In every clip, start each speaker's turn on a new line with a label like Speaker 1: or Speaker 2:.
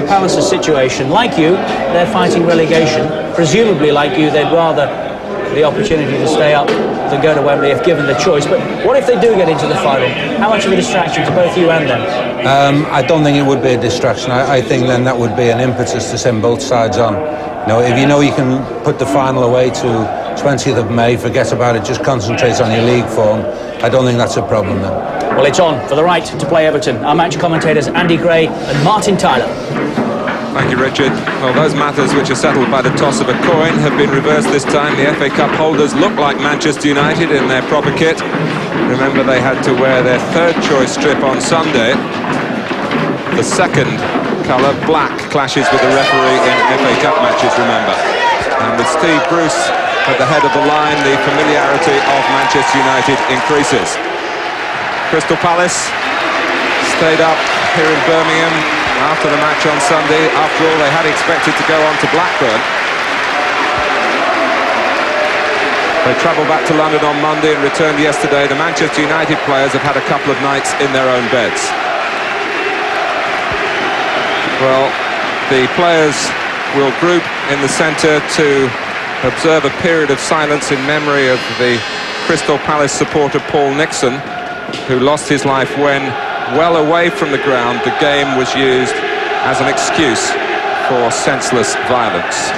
Speaker 1: Palace's situation. Like you, they're fighting relegation. Presumably, like you, they'd rather the opportunity to stay up than go to Wembley if given the choice. But what if they do get into the final? How much of a distraction to both you and them?
Speaker 2: I don't think it would be a distraction. I think then that would be an impetus to send both sides on. If you know you can put the final away to 20th of May, forget about it, just concentrate on your league form. I don't think that's a problem then.
Speaker 1: Well, it's on for the right to play Everton. Our match commentators Andy Gray and Martin Tyler.
Speaker 3: Thank you, Richard. Well, those matters which are settled by the toss of a coin have been reversed this time. The FA Cup holders look like Manchester United in their proper kit. Remember, they had to wear their third choice strip on Sunday. The second colour, black, clashes with the referee in FA Cup matches, remember. And with Steve Bruce at the head of the line, the familiarity of Manchester United increases. Crystal Palace stayed up here in Birmingham after the match on Sunday. After all, they had expected to go on to Blackburn. They travelled back to London on Monday and returned yesterday. The Manchester United players have had a couple of nights in their own beds. Well, the players will group in the centre to observe a period of silence in memory of the Crystal Palace supporter Paul Nixon, who lost his life when, well away from the ground, the game was used as an excuse for senseless violence.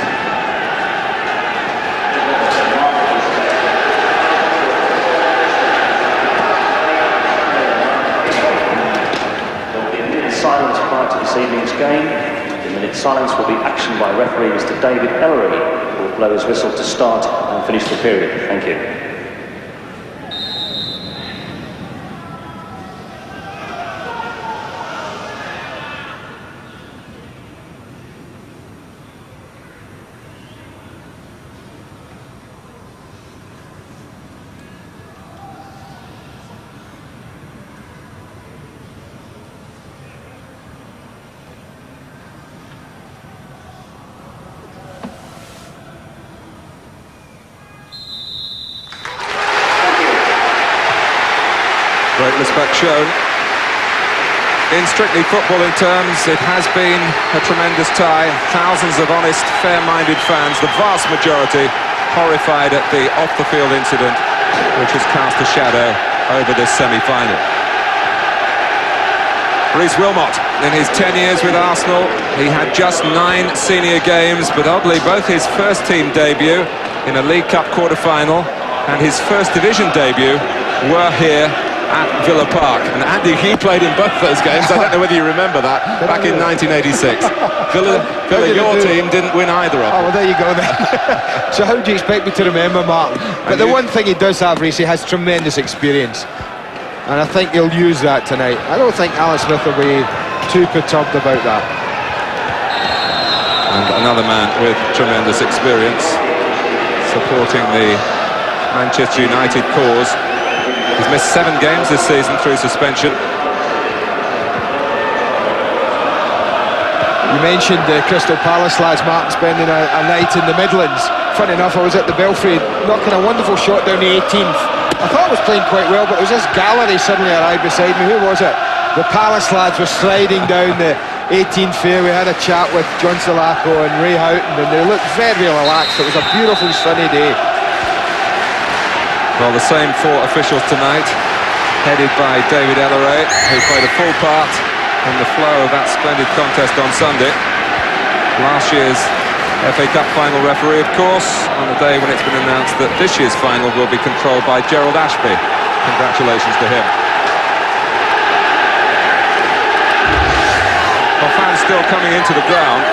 Speaker 4: Silence prior to this evening's game. The minute silence will be action by referee Mr. David Ellery, who will blow his whistle to start and finish the period. Thank you.
Speaker 3: Great respect shown. In strictly footballing terms, it has been a tremendous tie. Thousands of honest, fair-minded fans, the vast majority horrified at the off-the-field incident, which has cast a shadow over this semi-final. Reece Wilmot, in his 10 years with Arsenal, he had just 9 senior games, but oddly both his first-team debut in a League Cup quarter-final and his first division debut were here at Villa Park. And Andy, he played in both those games. I don't know whether you remember that, back in 1986. Villa, your team didn't win either of them.
Speaker 5: Oh, well, there you go then. So how do you expect me to remember, Martin? But the one thing he does have, Reece, he has tremendous experience. And I think he'll use that tonight. I don't think Alan Smith will be too perturbed about that.
Speaker 3: And another man with tremendous experience supporting the Manchester United cause. He's missed 7 games this season through suspension.
Speaker 5: You mentioned the Crystal Palace lads, Martin, spending a night in the Midlands. Funny enough, I was at the Belfry knocking a wonderful shot down the 18th. I thought I was playing quite well, but there was this gallery suddenly arrived beside me. Who was it? The Palace lads were sliding down the 18th fair. We had a chat with John Sulaco and Ray Houghton, and they looked very relaxed. It was a beautiful sunny day.
Speaker 3: Well, the same 4 officials tonight, headed by David Elleray, who played a full part in the flow of that splendid contest on Sunday. Last year's FA Cup final referee, of course, on the day when it's been announced that this year's final will be controlled by Gerald Ashby. Congratulations to him. Well, fans still coming into the ground.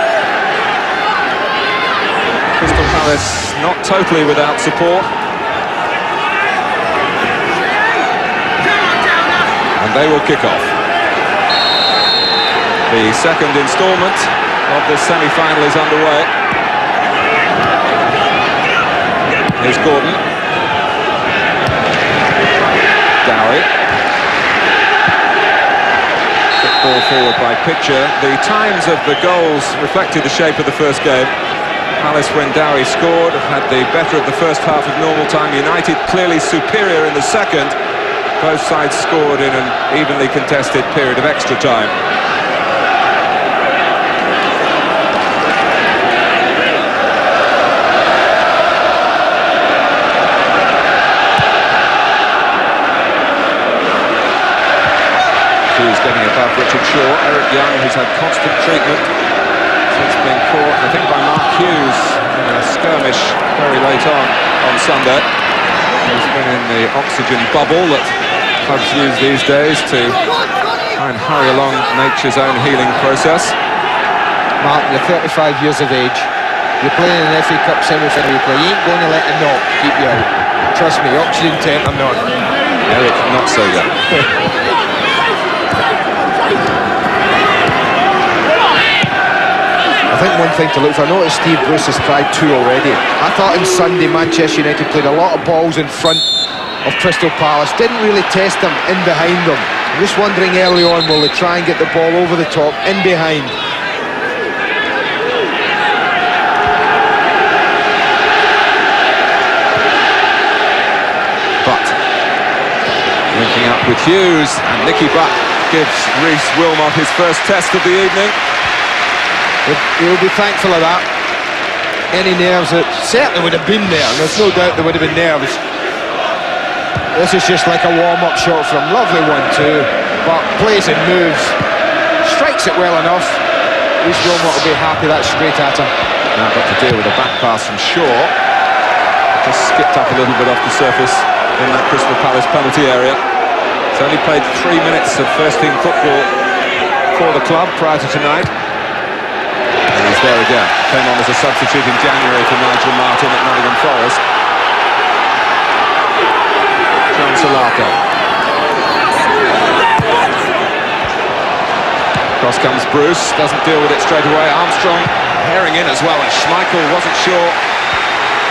Speaker 3: Crystal Palace not totally without support. And they will kick off. The second instalment of this semi-final is underway. Here's Gordon. Dowie. Quick ball forward by Pitcher. The times of the goals reflected the shape of the first game. Palace, when Dowie scored, had the better of the first half of normal time. United clearly superior in the second. Both sides scored in an evenly contested period of extra time. getting above Richard Shaw. Eric Young, who's had constant treatment since being caught, I think, by Mark Hughes in a skirmish very late on Sunday. He's been in the oxygen bubble that clubs use these days to try and hurry along nature's own healing process.
Speaker 5: Martin, you're 35 years of age. You're playing in an FA Cup semi-final. You ain't going to let a knock keep you out. Trust me, oxygen tent, I'm not.
Speaker 3: Eric, not so young.
Speaker 5: I think one thing to look for, I noticed Steve Bruce has tried 2 already. I thought on Sunday Manchester United played a lot of balls in front of Crystal Palace, didn't really test them in behind them. I'm just wondering early on, will they try and get the ball over the top, in behind?
Speaker 3: Butt linking up with Hughes, and Nicky Butt gives Reece Wilmot his first test of the evening.
Speaker 5: He'll be thankful of that. Any nerves that certainly would have been there, there's no doubt there would have been nerves. This is just like a warm-up shot from lovely 1-2, but plays and moves, strikes it well enough. Reece Wilmot will be happy that's straight at him.
Speaker 3: Now got to deal with a back pass from Shaw. Just skipped up a little bit off the surface in that Crystal Palace penalty area. He's only played 3 minutes of first-team football for the club prior to tonight. And he's there again. Came on as a substitute in January for Nigel Martin at Nottingham Forest. John Salako. Cross comes Bruce, doesn't deal with it straight away. Armstrong herring in as well, and Schmeichel wasn't sure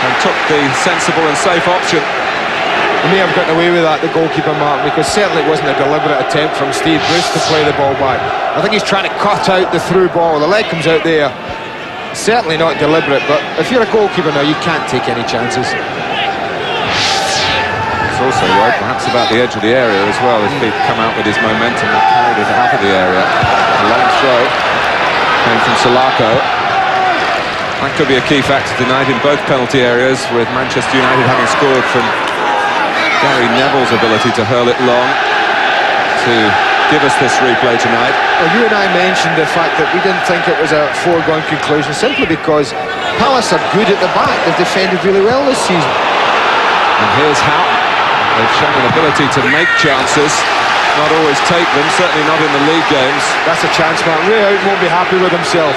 Speaker 3: and took the sensible and safe option.
Speaker 5: He may have gotten away with that, the goalkeeper, Mark, because certainly it wasn't a deliberate attempt from Steve Bruce to play the ball back. I think he's trying to cut out the through ball. The leg comes out there. Certainly not deliberate, but if you're a goalkeeper now, you can't take any chances.
Speaker 3: It's also right, perhaps about the edge of the area as well, if he'd come out with his momentum and carried it out of the area. A long throw came from Salako. That could be a key factor tonight in both penalty areas, with Manchester United having scored from Gary Neville's ability to hurl it long to give us this replay tonight.
Speaker 5: Well, you and I mentioned the fact that we didn't think it was a foregone conclusion, simply because Palace are good at the back. They've defended really well this season.
Speaker 3: And here's Houghton. They've shown an ability to make chances, not always take them, certainly not in the league games.
Speaker 5: That's a chance, man. Ray Houghton won't be happy with himself.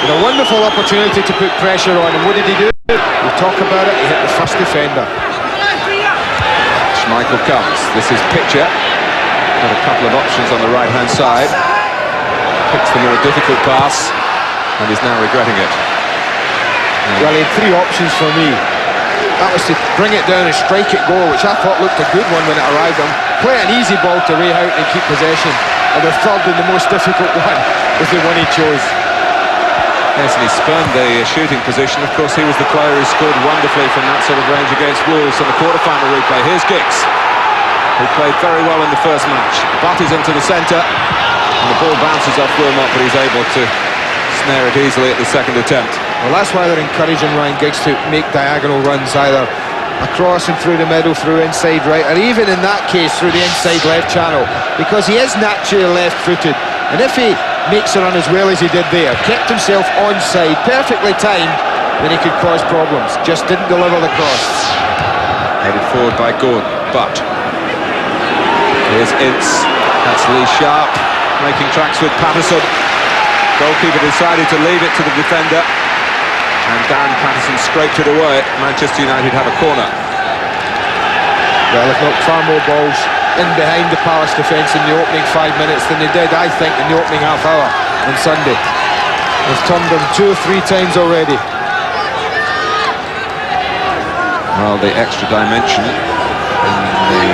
Speaker 5: With a wonderful opportunity to put pressure on, and what did he do? We talk about it, he hit the first defender.
Speaker 3: Schmeichel comes. This is Pitcher. Got a couple of options on the right-hand side. Picks the more difficult pass, and is now regretting it.
Speaker 5: Well, he had 3 options for me. That was to bring it down and strike it goal, which I thought looked a good one when it arrived on. Play an easy ball to Ray Houghton and keep possession. And the third and the most difficult one was the one he chose.
Speaker 3: Yes, and he spurned the shooting position. Of course, he was the player who scored wonderfully from that sort of range against Wolves in the quarter-final replay. Here's Giggs, who played very well in the first match. Butt is into the centre, and the ball bounces off Wilmot, but he's able to snare it easily at the second attempt.
Speaker 5: Well, that's why they're encouraging Ryan Giggs to make diagonal runs, either across and through the middle, through inside right, or even in that case through the inside left channel, because he is naturally left-footed. And if he makes a run as well as he did there, kept himself onside, perfectly timed, then he could cause problems. Just didn't deliver the cross.
Speaker 3: Headed forward by Gordon, but here's Ince. That's Lee Sharp making tracks with Patterson. Goalkeeper decided to leave it to the defender, and Darren Patterson scraped it away. Manchester United have a corner.
Speaker 5: Well, they've knocked far more balls in behind the Palace defence in the opening 5 minutes than they did, I think, in the opening half hour on Sunday. They've turned them 2 or 3 times already.
Speaker 3: Well, the extra dimension in the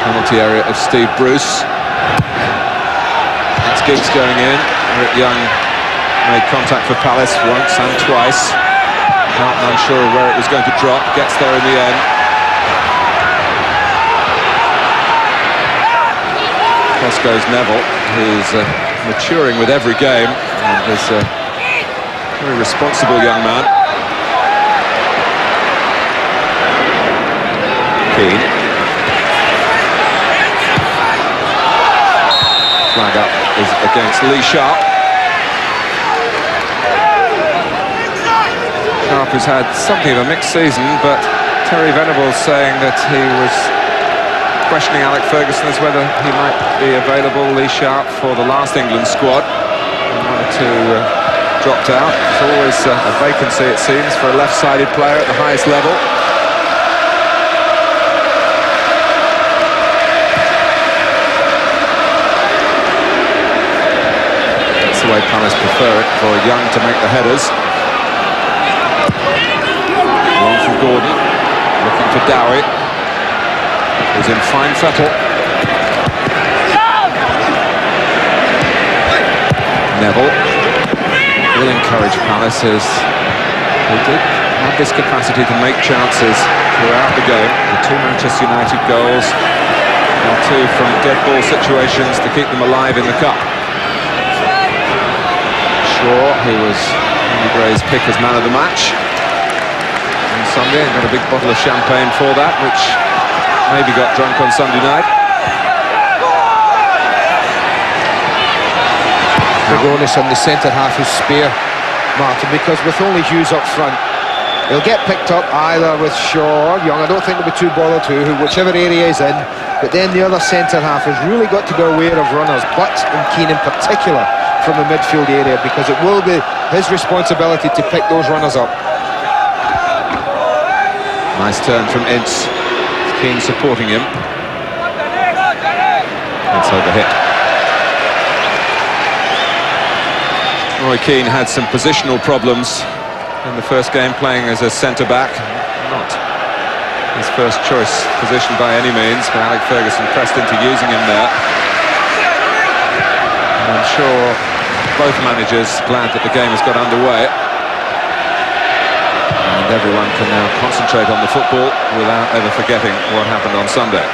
Speaker 3: penalty area of Steve Bruce. It's Giggs going in. Eric Young made contact for Palace once and twice. Not unsure of where it was going to drop. Gets there in the end. Across goes Neville, who's maturing with every game, and is a very responsible young man. Keane. Flag up is against Lee Sharp. Sharp has had something of a mixed season, but Terry Venables saying that he was questioning Alec Ferguson as whether he might be available, Lee Sharp, for the last England squad. And one or two dropped out. It's always a vacancy, it seems, for a left-sided player at the highest level. That's the way Palace prefer it, for Young to make the headers. Long from Gordon, looking for Dowie. He's in fine fettle. Neville will encourage Palace, as they did have this capacity to make chances throughout the game. The two Manchester United goals, and two from dead ball situations to keep them alive in the cup. Shaw, who was Andy Gray's pick as man of the match on Sunday, and got a big bottle of champagne for that, which maybe got drunk on Sunday night.
Speaker 5: Big onus on the centre-half is spare, Martin, because with only Hughes up front, he'll get picked up either with Shaw or Young. I don't think they'll be too bothered to, whichever area he's in. But then the other centre-half has really got to be aware of runners, Butt and Keane in particular, from the midfield area, because it will be his responsibility to pick those runners up.
Speaker 3: Nice turn from Ince. Keane supporting him. Ince overhit. Roy Keane had some positional problems in the first game, playing as a centre-back. Not his first choice position by any means, but Alec Ferguson pressed into using him there. And I'm sure both managers glad that the game has got underway. And everyone can now concentrate on the football without ever forgetting what happened on Sunday.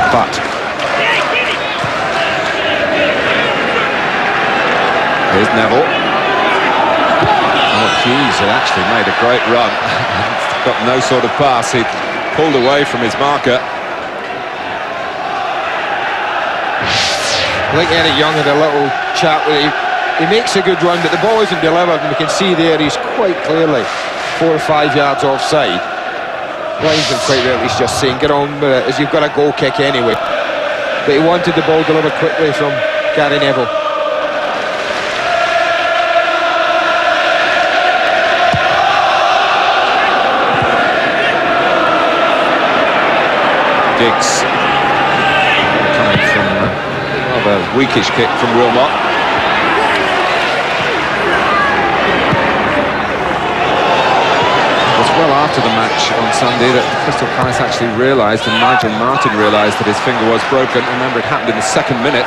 Speaker 3: But here's Neville. Oh, Hughes had actually made a great run. Got no sort of pass. He pulled away from his marker.
Speaker 5: I think Eric Young had a little chat with him. He makes a good run, but the ball isn't delivered, and we can see there he's quite clearly 4 or 5 yards offside. Linesman quite rightly he's just saying, get on with it, as you've got a goal kick anyway. But he wanted the ball delivered quickly from Gary Neville.
Speaker 3: Giggs coming from rather weakish kick from Wilmot. It was well after the match on Sunday that Crystal Palace actually realised, and Nigel Martin realised, that his finger was broken. Remember, it happened in the second minute.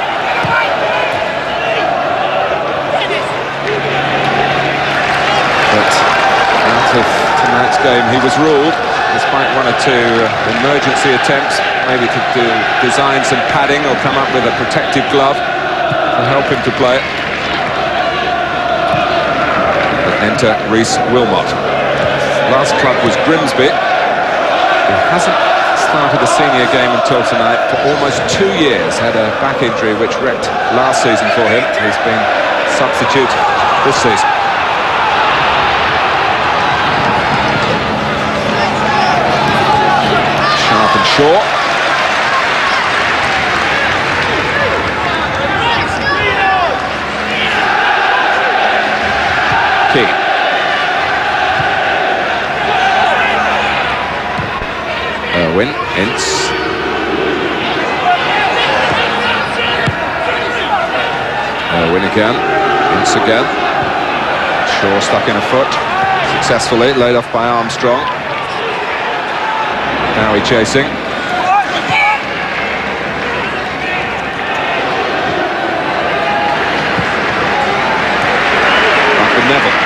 Speaker 3: But out of tonight's game he was ruled, despite one or two emergency attempts, maybe to design some padding or come up with a protective glove to help him to play. But enter Reece Wilmot. Last club was Grimsby. He hasn't started a senior game until tonight for almost 2 years. Had a back injury which wrecked last season for him. He's been substitute this season. Sharp and Shaw. Keane. Irwin, Ince. Irwin again, Ince again. Shaw stuck in a foot, successfully, laid off by Armstrong. Dowie chasing. Back with Neville.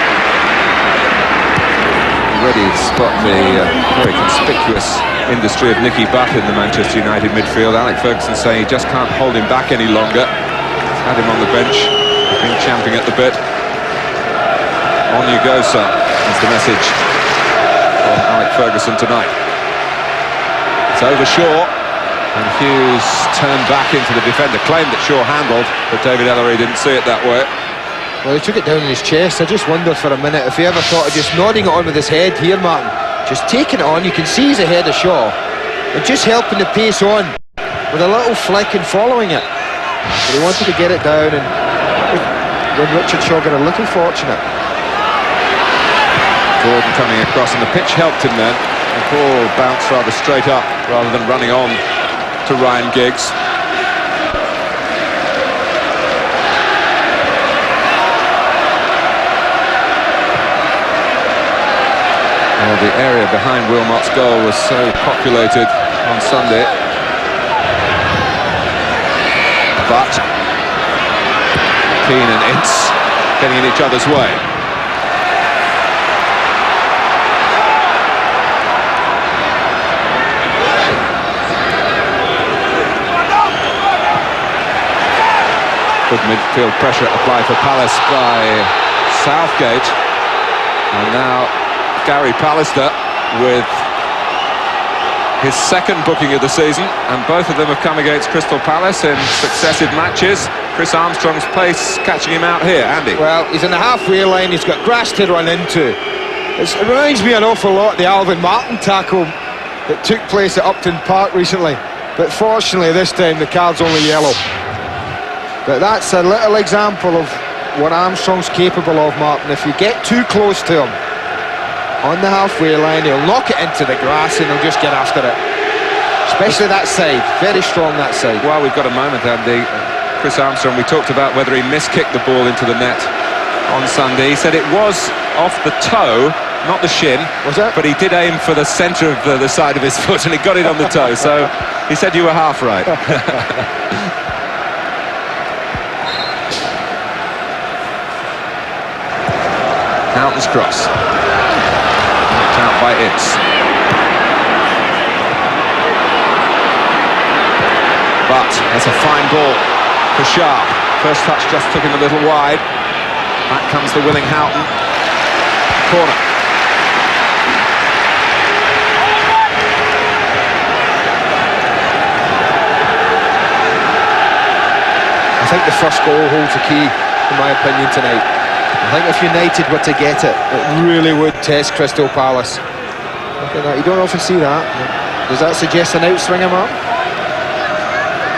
Speaker 3: Ready to spot the very conspicuous industry of Nicky Butt in the Manchester United midfield. Alec Ferguson saying he just can't hold him back any longer. He's had him on the bench, he's been champing at the bit. On you go, son. That's the message from Alec Ferguson tonight. It's over Shaw, and Hughes turned back into the defender, claimed that Shaw handled, but David Ellery didn't see it that way.
Speaker 5: Well, he took it down in his chest. I just wondered for a minute if he ever thought of just nodding it on with his head here, Martin. Just taking it on, you can see he's ahead of Shaw, and just helping the pace on with a little flick and following it. But he wanted to get it down, and when Richard Shaw got a little fortunate.
Speaker 3: Gordon coming across, and the pitch helped him then. The ball bounced rather straight up rather than running on to Ryan Giggs. Well, the area behind Wilmot's goal was so populated on Sunday. But Keane and Ince getting in each other's way. Good midfield pressure applied for Palace by Southgate. And now Gary Pallister with his second booking of the season, and both of them have come against Crystal Palace in successive matches. Chris Armstrong's pace catching him out here. Andy?
Speaker 5: Well, he's in the halfway line, he's got grass to run into. It reminds me an awful lot of the Alvin Martin tackle that took place at Upton Park recently, but fortunately this time the card's only yellow. But that's a little example of what Armstrong's capable of, Martin. If you get too close to him on the halfway line, he'll knock it into the grass and he'll just get after it. Especially that side, very strong that side.
Speaker 3: While we've got a moment, Andy, Chris Armstrong, we talked about whether he miskicked the ball into the net on Sunday. He said it was off the toe, not the shin.
Speaker 5: Was it?
Speaker 3: But he did aim for the centre of the side of his foot, and he got it on the toe. So he said you were half right. Houghton's cross. Knocked out by Ince. But that's a fine ball for Sharp. First touch just took him a little wide. Back comes the willing Houghton. Corner.
Speaker 5: I think the first goal holds the key, in my opinion, tonight. I think if United were to get it, it really would test Crystal Palace. Look at that, you don't often see that. Does that suggest an outswinger, Mark?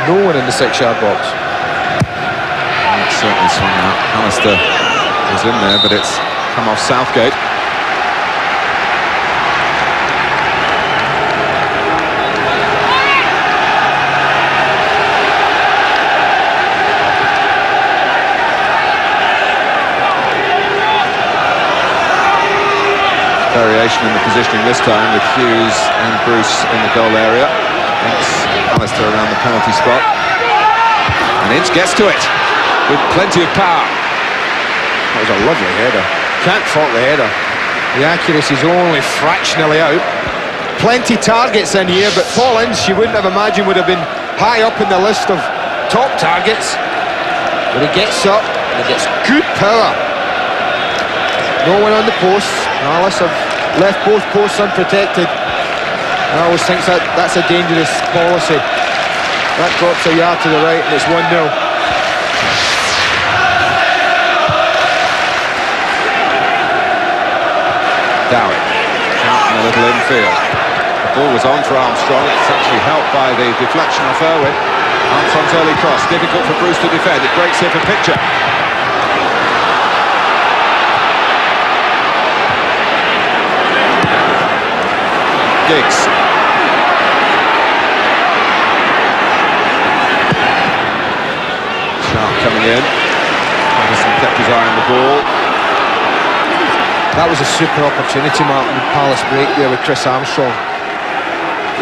Speaker 5: No one in the 6-yard box.
Speaker 3: It's certainly swung out. Alistair was in there, but it's come off Southgate. Variation in the positioning this time with Hughes and Bruce in the goal area. Ince, Alistair around the penalty spot. And Ince gets to it with plenty of power.
Speaker 5: That was a lovely header. Can't fault the header. The accuracy's only fractionally out. Plenty targets in here, but Paul Ince, you wouldn't have imagined, would have been high up in the list of top targets. But he gets up and he gets good power. No one on the post. Palace have left both posts unprotected. I always think that's a dangerous policy. That drops a yard to the right and it's 1-0.
Speaker 3: Dowie out in a little infield. The ball was on for Armstrong. It's actually helped by the deflection off Irwin. Armstrong's early cross, difficult for Bruce to defend. It breaks here for Picture. Giggs. Sharp coming in. Patterson kept his eye on the ball.
Speaker 5: That was a super opportunity, Martin, with Palace break there with Chris Armstrong.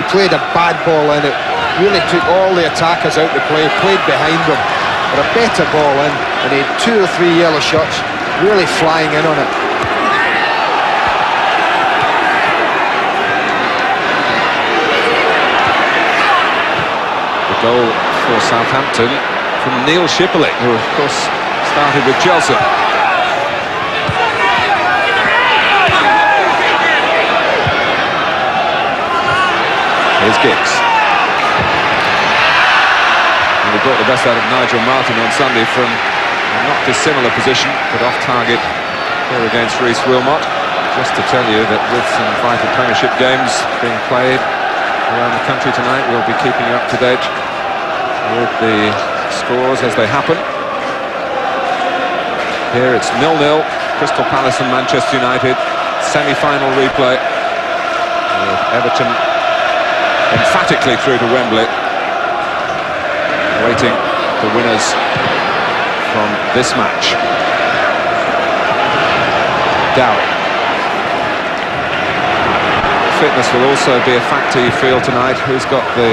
Speaker 5: He played a bad ball in it, really took all the attackers out the play, played behind them, but a better ball in, and he had 2 or 3 yellow shots, really flying in on it.
Speaker 3: Goal for Southampton from Neil Shipperley, who of course started with Chelsea. Here's Giggs. And we brought the best out of Nigel Martyn on Sunday from a not dissimilar position, but off target here against Rhys Wilmot. Just to tell you that with some vital Premiership games being played around the country tonight, we'll be keeping you up to date with the scores as they happen. Here it's 0-0, Crystal Palace and Manchester United, semi-final replay, with Everton emphatically through to Wembley, waiting for winners from this match. Dowie. Fitness will also be a factor, you feel, tonight. Who's got the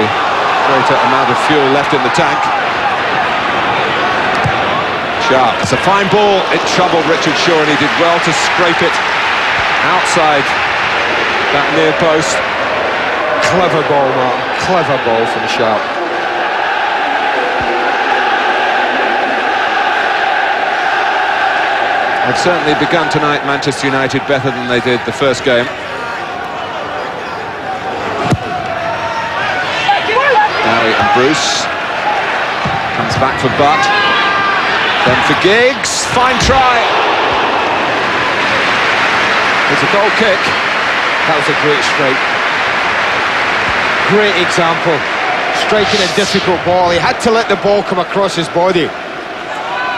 Speaker 3: greater amount of fuel left in the tank? Sharp. It's a fine ball. It troubled Richard Shaw, and he did well to scrape it outside that near post.
Speaker 5: Clever ball, Martin. Clever ball from Sharp.
Speaker 3: They've certainly begun tonight, Manchester United, better than they did the first game. Dowie and Bruce. Comes back for Butt. Then for Giggs. Fine try. It's a goal kick.
Speaker 5: That was a great strike. Great example. Striking a difficult ball. He had to let the ball come across his body.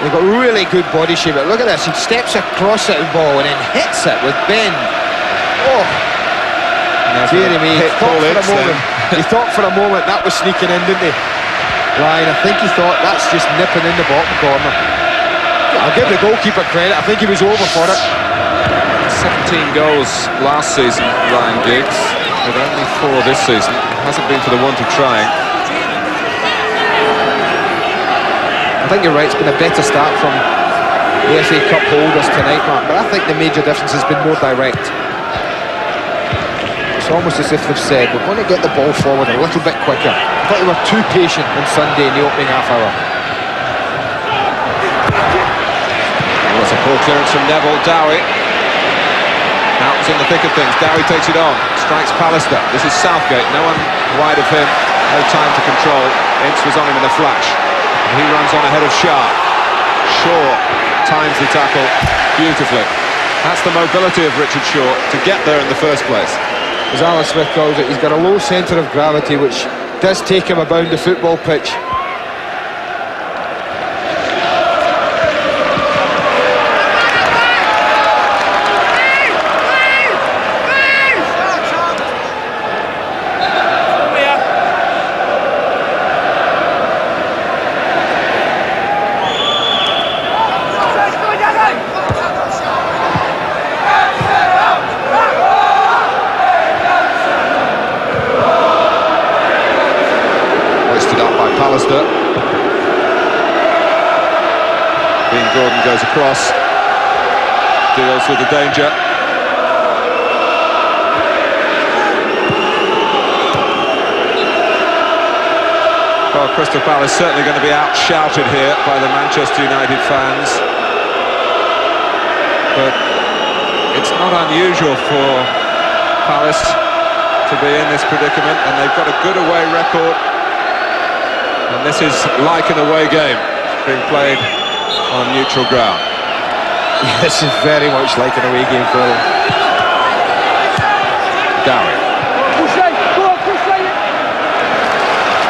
Speaker 5: He got really good body shape. Look at this. He steps across that ball and then hits it with bend. Oh, dearie me. He thought for a moment that was sneaking in, didn't he? Ryan, I think he thought that's just nipping in the bottom corner. I'll give the goalkeeper credit. I think he was over for it.
Speaker 3: 17 goals last season, Ryan Giggs, but only 4 this season. Hasn't been for the want of trying.
Speaker 5: I think you're right, it's been a better start from the FA Cup holders tonight, Mark, but I think the major difference has been more direct. It's almost as if they've said, we're going to get the ball forward a little bit quicker. I thought they were too patient on Sunday in the opening half hour.
Speaker 3: Well, that's a poor clearance from Neville. Dowie. Out in the thick of things. Dowie takes it on. Strikes Pallister. This is Southgate. No one wide of him. No time to control. Ince was on him in a flash. He runs on ahead of Sharp. Shaw times the tackle beautifully. That's the mobility of Richard Shaw to get there in the first place.
Speaker 5: As Alan Smith calls it, he's got a low centre of gravity which does take him about the football pitch.
Speaker 3: Dean Gordon goes across, deals with the danger. Well, Crystal Palace certainly going to be out-shouted here by the Manchester United fans. But it's not unusual for Palace to be in this predicament, and they've got a good away record. And this is like an away game being played on neutral ground.
Speaker 5: This is very much like an away game for them.
Speaker 3: Dowie.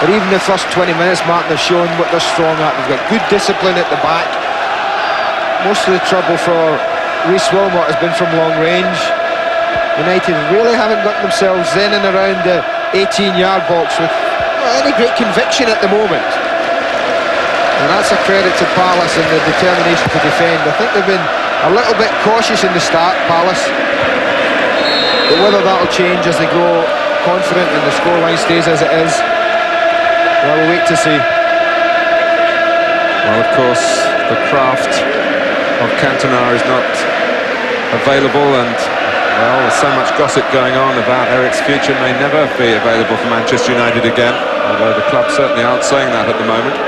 Speaker 5: But even the first 20 minutes, Martin, have shown what they're strong at. They've got good discipline at the back. Most of the trouble for Rhys Wilmot has been from long range. United really haven't got themselves in and around the 18-yard box with any great conviction at the moment. And that's a credit to Palace and the determination to defend. I think they've been a little bit cautious in the start, Palace. But whether that'll change as they grow confident and the scoreline stays as it is, well, we'll wait to see.
Speaker 3: Well, of course, the craft of Cantona is not available, and well, there's so much gossip going on about Eric's future may never be available for Manchester United again, although the club certainly aren't saying that at the moment.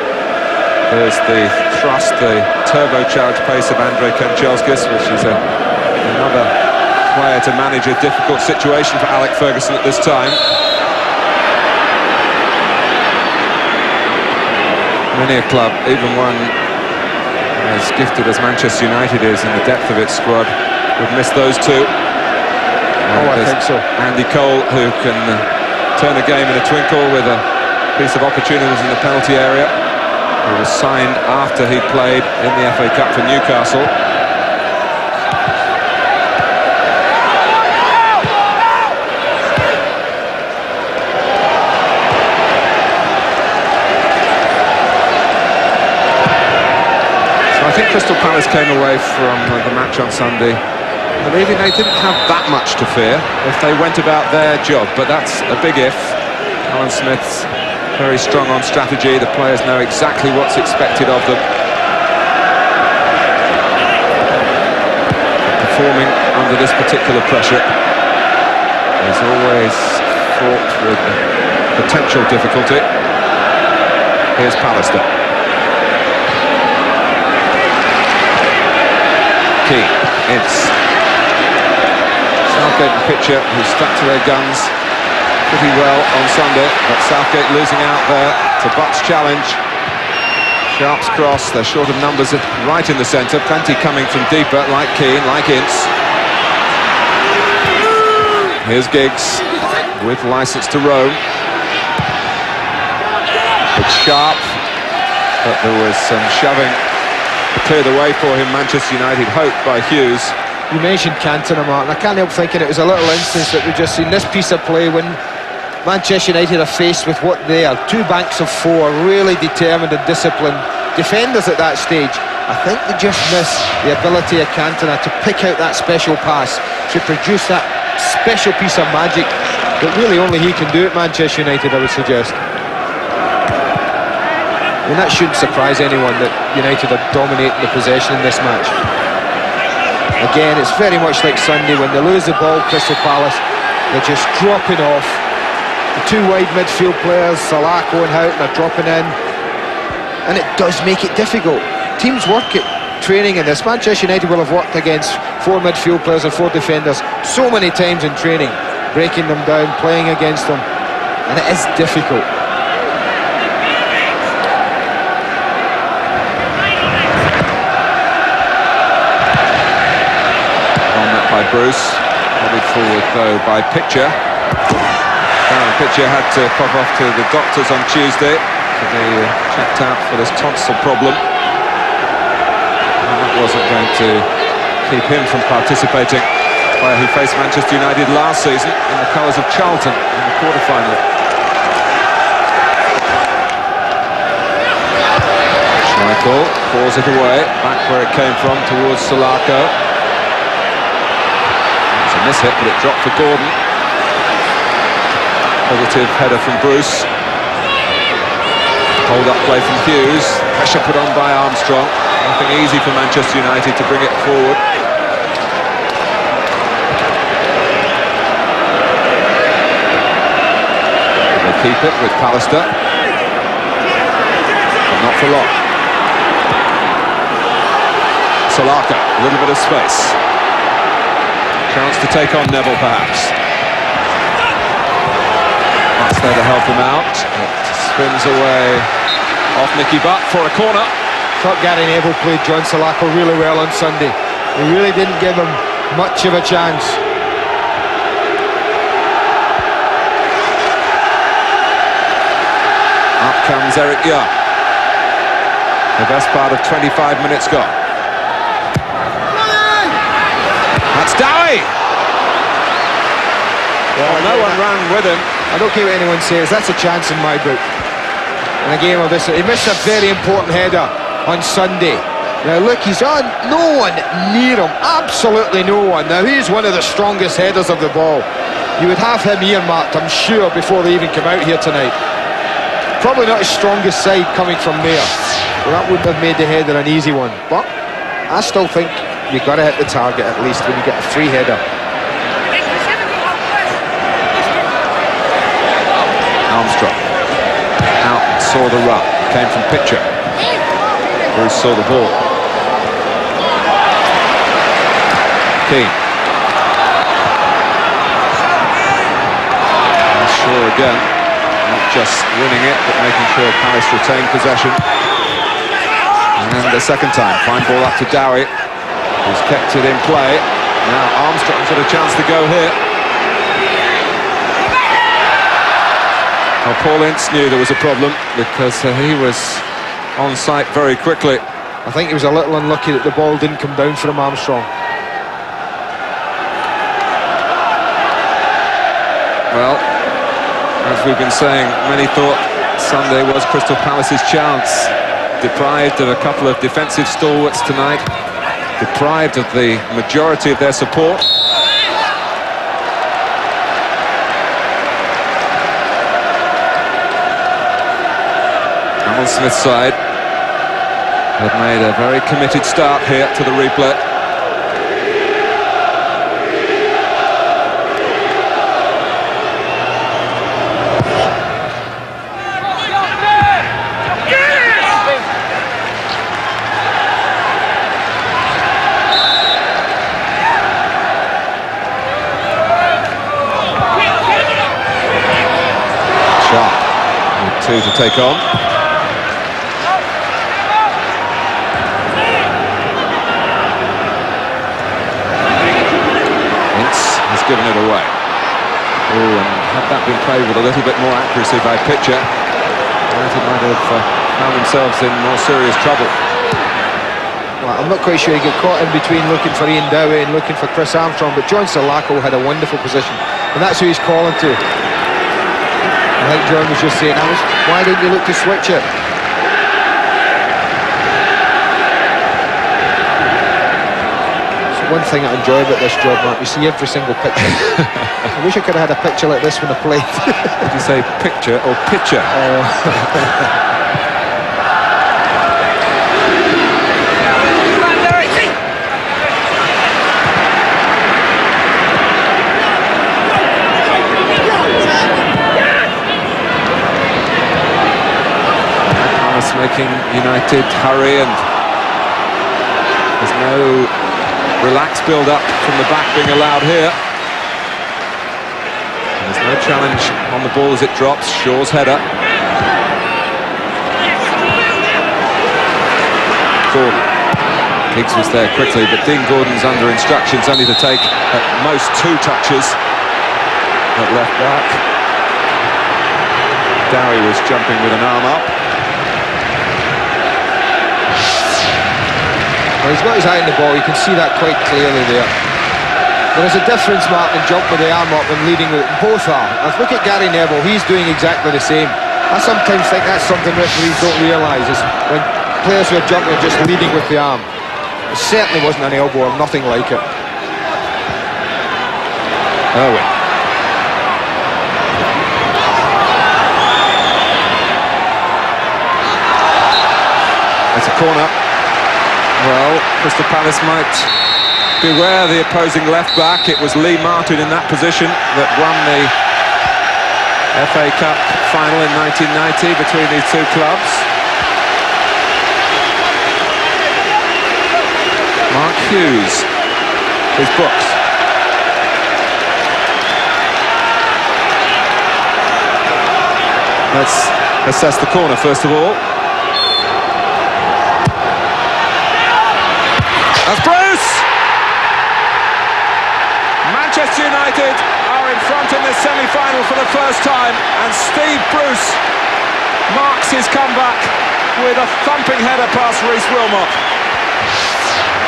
Speaker 3: There's the thrust, the turbocharged pace of Andrei Kanchelskis, which is another player to manage a difficult situation for Alec Ferguson at this time. Many a club, even one as gifted as Manchester United is in the depth of its squad, would miss those two. And
Speaker 5: I think so.
Speaker 3: Andy Cole, who can turn a game in a twinkle with a piece of opportunities in the penalty area. He was signed after he played in the FA Cup for Newcastle. I think Crystal Palace came away from the match on Sunday believing they didn't have that much to fear if they went about their job, but that's a big if. Alan Smith's very strong on strategy, the players know exactly what's expected of them. Performing under this particular pressure is always fraught with potential difficulty. Here's Pallister. Keane, it's Southgate and Pitcher who stuck to their guns pretty well on Sunday, but Southgate losing out there. It's a Bucks challenge. Sharp's cross, they're short of numbers right in the centre, plenty coming from deeper, like Keane, like Ince. Here's Giggs with licence to roam. It's Sharp, but there was some shoving to clear the way for him. Manchester United hoped by Hughes.
Speaker 5: You mentioned Cantona, Martin. I can't help thinking it was a little instance that we've just seen this piece of play when Manchester United are faced with what they are. Two banks of four, really determined and disciplined defenders at that stage. I think they just miss the ability of Cantona to pick out that special pass, to produce that special piece of magic that really only he can do at Manchester United, I would suggest. I mean, that shouldn't surprise anyone that United are dominating the possession in this match. Again, it's very much like Sunday. When they lose the ball, Crystal Palace, they're just dropping off. The two wide midfield players, Salako and Houghton, are dropping in. And it does make it difficult. Teams work at training in this. Manchester United will have worked against four midfield players and four defenders so many times in training, breaking them down, playing against them. And it is difficult.
Speaker 3: By Bruce, headed forward though by Pitcher. Pitcher had to pop off to the doctors on Tuesday to be checked out for this tonsil problem. And that wasn't going to keep him from participating, where he faced Manchester United last season in the colours of Charlton in the quarter-final. Schmeichel claws it away, back where it came from, towards Salako. This hit, but it dropped for Gordon. Positive header from Bruce. Hold up play from Hughes. Pressure put on by Armstrong. Nothing easy for Manchester United to bring it forward. They keep it with Pallister. But not for long. Salaka, a little bit of space. Chance to take on Neville, perhaps. That's there to help him out. It spins away off Nicky Butt for a corner.
Speaker 5: Thought Gary Neville played John Salako really well on Sunday. He really didn't give him much of a chance.
Speaker 3: Up comes Eric Young. The best part of 25 minutes gone. That's Dowie! Well, no one ran with him.
Speaker 5: I don't care what anyone says, that's a chance in my book. In a game of this, he missed a very important header on Sunday. Now look, he's on, no one near him, absolutely no one. Now he's one of the strongest headers of the ball. You would have him earmarked, I'm sure, before they even come out here tonight. Probably not his strongest side coming from there. Well, that wouldn't have made the header an easy one, but I still think you've got to hit the target at least when you get a free header.
Speaker 3: Armstrong out and saw the run. Came from Pitcher. Bruce saw the ball. Keane. Shaw again. Not just winning it, but making sure Palace retain possession. And the second time, fine ball up to Dowie, who's kept it in play. Now Armstrong's got a chance to go here. Well, Paul Ince knew there was a problem because he was on site very quickly.
Speaker 5: I think he was a little unlucky that the ball didn't come down from Armstrong.
Speaker 3: Well, as we've been saying, many thought Sunday was Crystal Palace's chance. Deprived of a couple of defensive stalwarts tonight, deprived of the majority of their support. Alan Smith's side had made a very committed start here to the replay. Two to take on. Ince has given it away. Oh, and had that been played with a little bit more accuracy by Pitcher, United might have found themselves in more serious trouble.
Speaker 5: Well, I'm not quite sure he got caught in between looking for Ian Dowie and looking for Chris Armstrong, but John Salako had a wonderful position, and that's who he's calling to. I think John was just saying, why didn't you look to switch it? So one thing I enjoy about this job, Mark, you see every single picture. I wish I could have had a picture like this when I played.
Speaker 3: Did you say picture or pitcher? Making United hurry, and there's no relaxed build-up from the back being allowed here. There's no challenge on the ball as it drops. Shaw's header. Gordon. Giggs was there quickly, but Dean Gordon's under instructions only to take at most 2 touches at left back. Dowie was jumping with an arm up.
Speaker 5: Well, he's got his eye on the ball, you can see that quite clearly there. There is a difference, Mark, in jump with the arm up and leading with it. Both are. Now, look at Gary Neville, he's doing exactly the same. I sometimes think that's something referees don't realise, is when players who are jumping are just leading with the arm. It certainly wasn't an elbow or nothing like it.
Speaker 3: Irwin. It's a corner. Well, Crystal Palace might beware the opposing left-back. It was Lee Martin in that position that won the FA Cup final in 1990 between these two clubs. Mark Hughes, his books. Let's assess the corner first of all. That's Bruce! Manchester United are in front in this semi-final for the first time, and Steve Bruce marks his comeback with a thumping header past Reece Wilmot.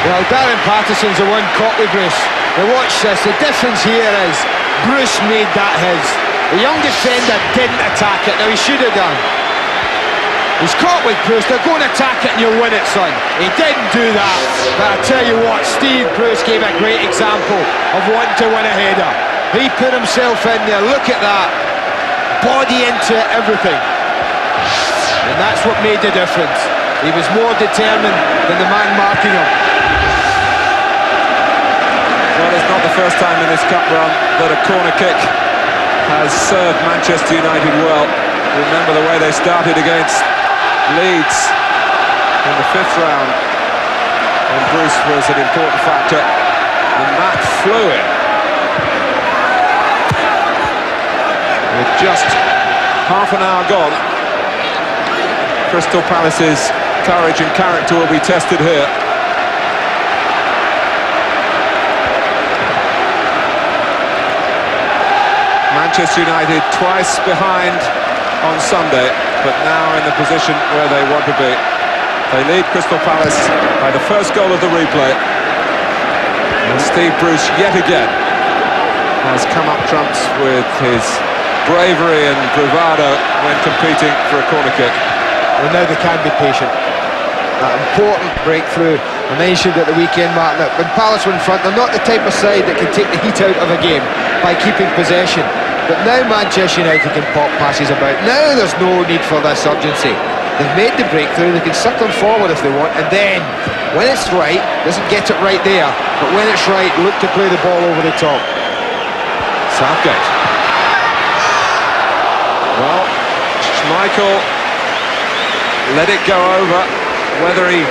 Speaker 5: Well, Darren Patterson's the one caught with Bruce. Now watch this, the difference here is Bruce made that his. The young defender didn't attack it, now he should have done. He's caught with Bruce, they're going to attack it and you'll win it, son. He didn't do that, but I tell you what, Steve Bruce gave a great example of wanting to win a header. He put himself in there, look at that. Body into it, everything. And that's what made the difference. He was more determined than the man marking him.
Speaker 3: Well, it's not the first time in this cup run that a corner kick has served Manchester United well. Remember the way they started against Leeds in the 5th round, and Bruce was an important factor, and that flew in. With just half an hour gone, Crystal Palace's courage and character will be tested here. Manchester United twice behind on Sunday, but now in the position where they want to be. They lead Crystal Palace by the first goal of the replay. And Steve Bruce yet again has come up trumps with his bravery and bravado when competing for a corner kick.
Speaker 5: Well, now they can be patient. That important breakthrough I mentioned at the weekend, Martin, that when Palace were in front, they're not the type of side that can take the heat out of a game by keeping possession. But now Manchester United can pop passes about. Now there's no need for this urgency. They've made the breakthrough, they can suck them forward if they want, and then, when it's right, doesn't get it right there, but when it's right, look to play the ball over the top.
Speaker 3: Southgate. Well, Schmeichel let it go over. Whether he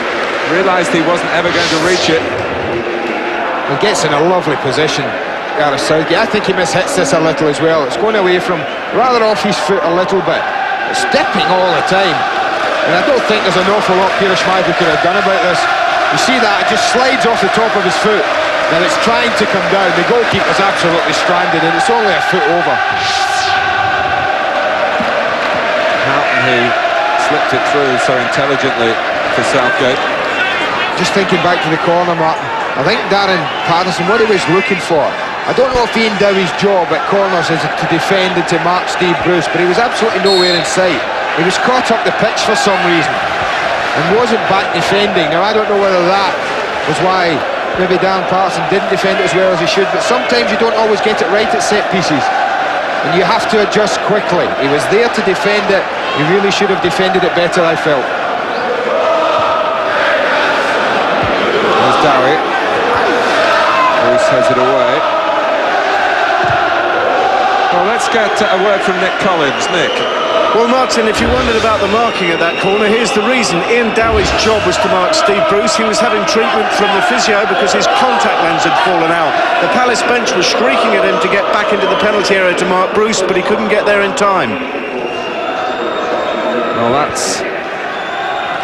Speaker 3: realised he wasn't ever going to reach it.
Speaker 5: He gets in a lovely position, Gareth Southgate. I think he mishits this a little as well. It's going away from, rather off his foot a little bit. It's stepping all the time. And I don't think there's an awful lot Peter Schmeichel could have done about this. You see that, it just slides off the top of his foot. And it's trying to come down. The goalkeeper's absolutely stranded and it's only a foot over.
Speaker 3: Houghton, who slipped it through so intelligently for Southgate.
Speaker 5: Just thinking back to the corner, Martin, I think Darren Patterson, what he was looking for, I don't know if Ian Dowie's job at corners is to defend and to mark Steve Bruce, but he was absolutely nowhere in sight. He was caught up the pitch for some reason and wasn't back defending. Now I don't know whether that was why maybe Darren Patterson didn't defend it as well as he should, but sometimes you don't always get it right at set pieces and you have to adjust quickly. He was there to defend it, he really should have defended it better, I felt.
Speaker 3: There's Dowie. Bruce has it away. Well, let's get a word from Nick Collins. Nick.
Speaker 6: Well, Martin, if you wondered about the marking at that corner, here's the reason. Ian Dowie's job was to mark Steve Bruce. He was having treatment from the physio because his contact lens had fallen out. The Palace bench was shrieking at him to get back into the penalty area to mark Bruce, but he couldn't get there in time.
Speaker 3: Well, that's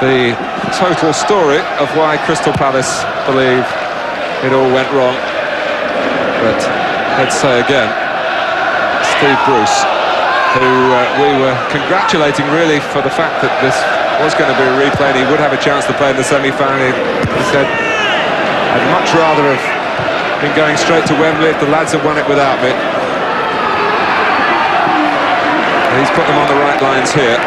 Speaker 3: the total story of why Crystal Palace believe it all went wrong. But let's say again, Steve Bruce, who we were congratulating really for the fact that this was going to be a replay and he would have a chance to play in the semi-final. He said, I'd much rather have been going straight to Wembley if the lads had won it without me. And he's put them on the right lines here.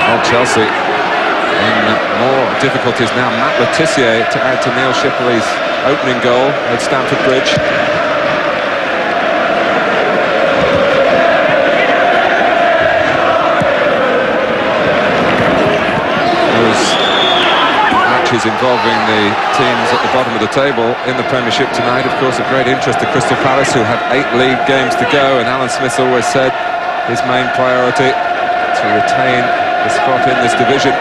Speaker 3: Well, Chelsea in more difficulties now. Matt Le Tissier to add to Neil Shipley's opening goal at Stamford Bridge. Those matches involving the teams at the bottom of the table in the Premiership tonight, of course, of great interest to Crystal Palace, who have 8 league games to go, and Alan Smith always said his main priority to retain the spot in this division.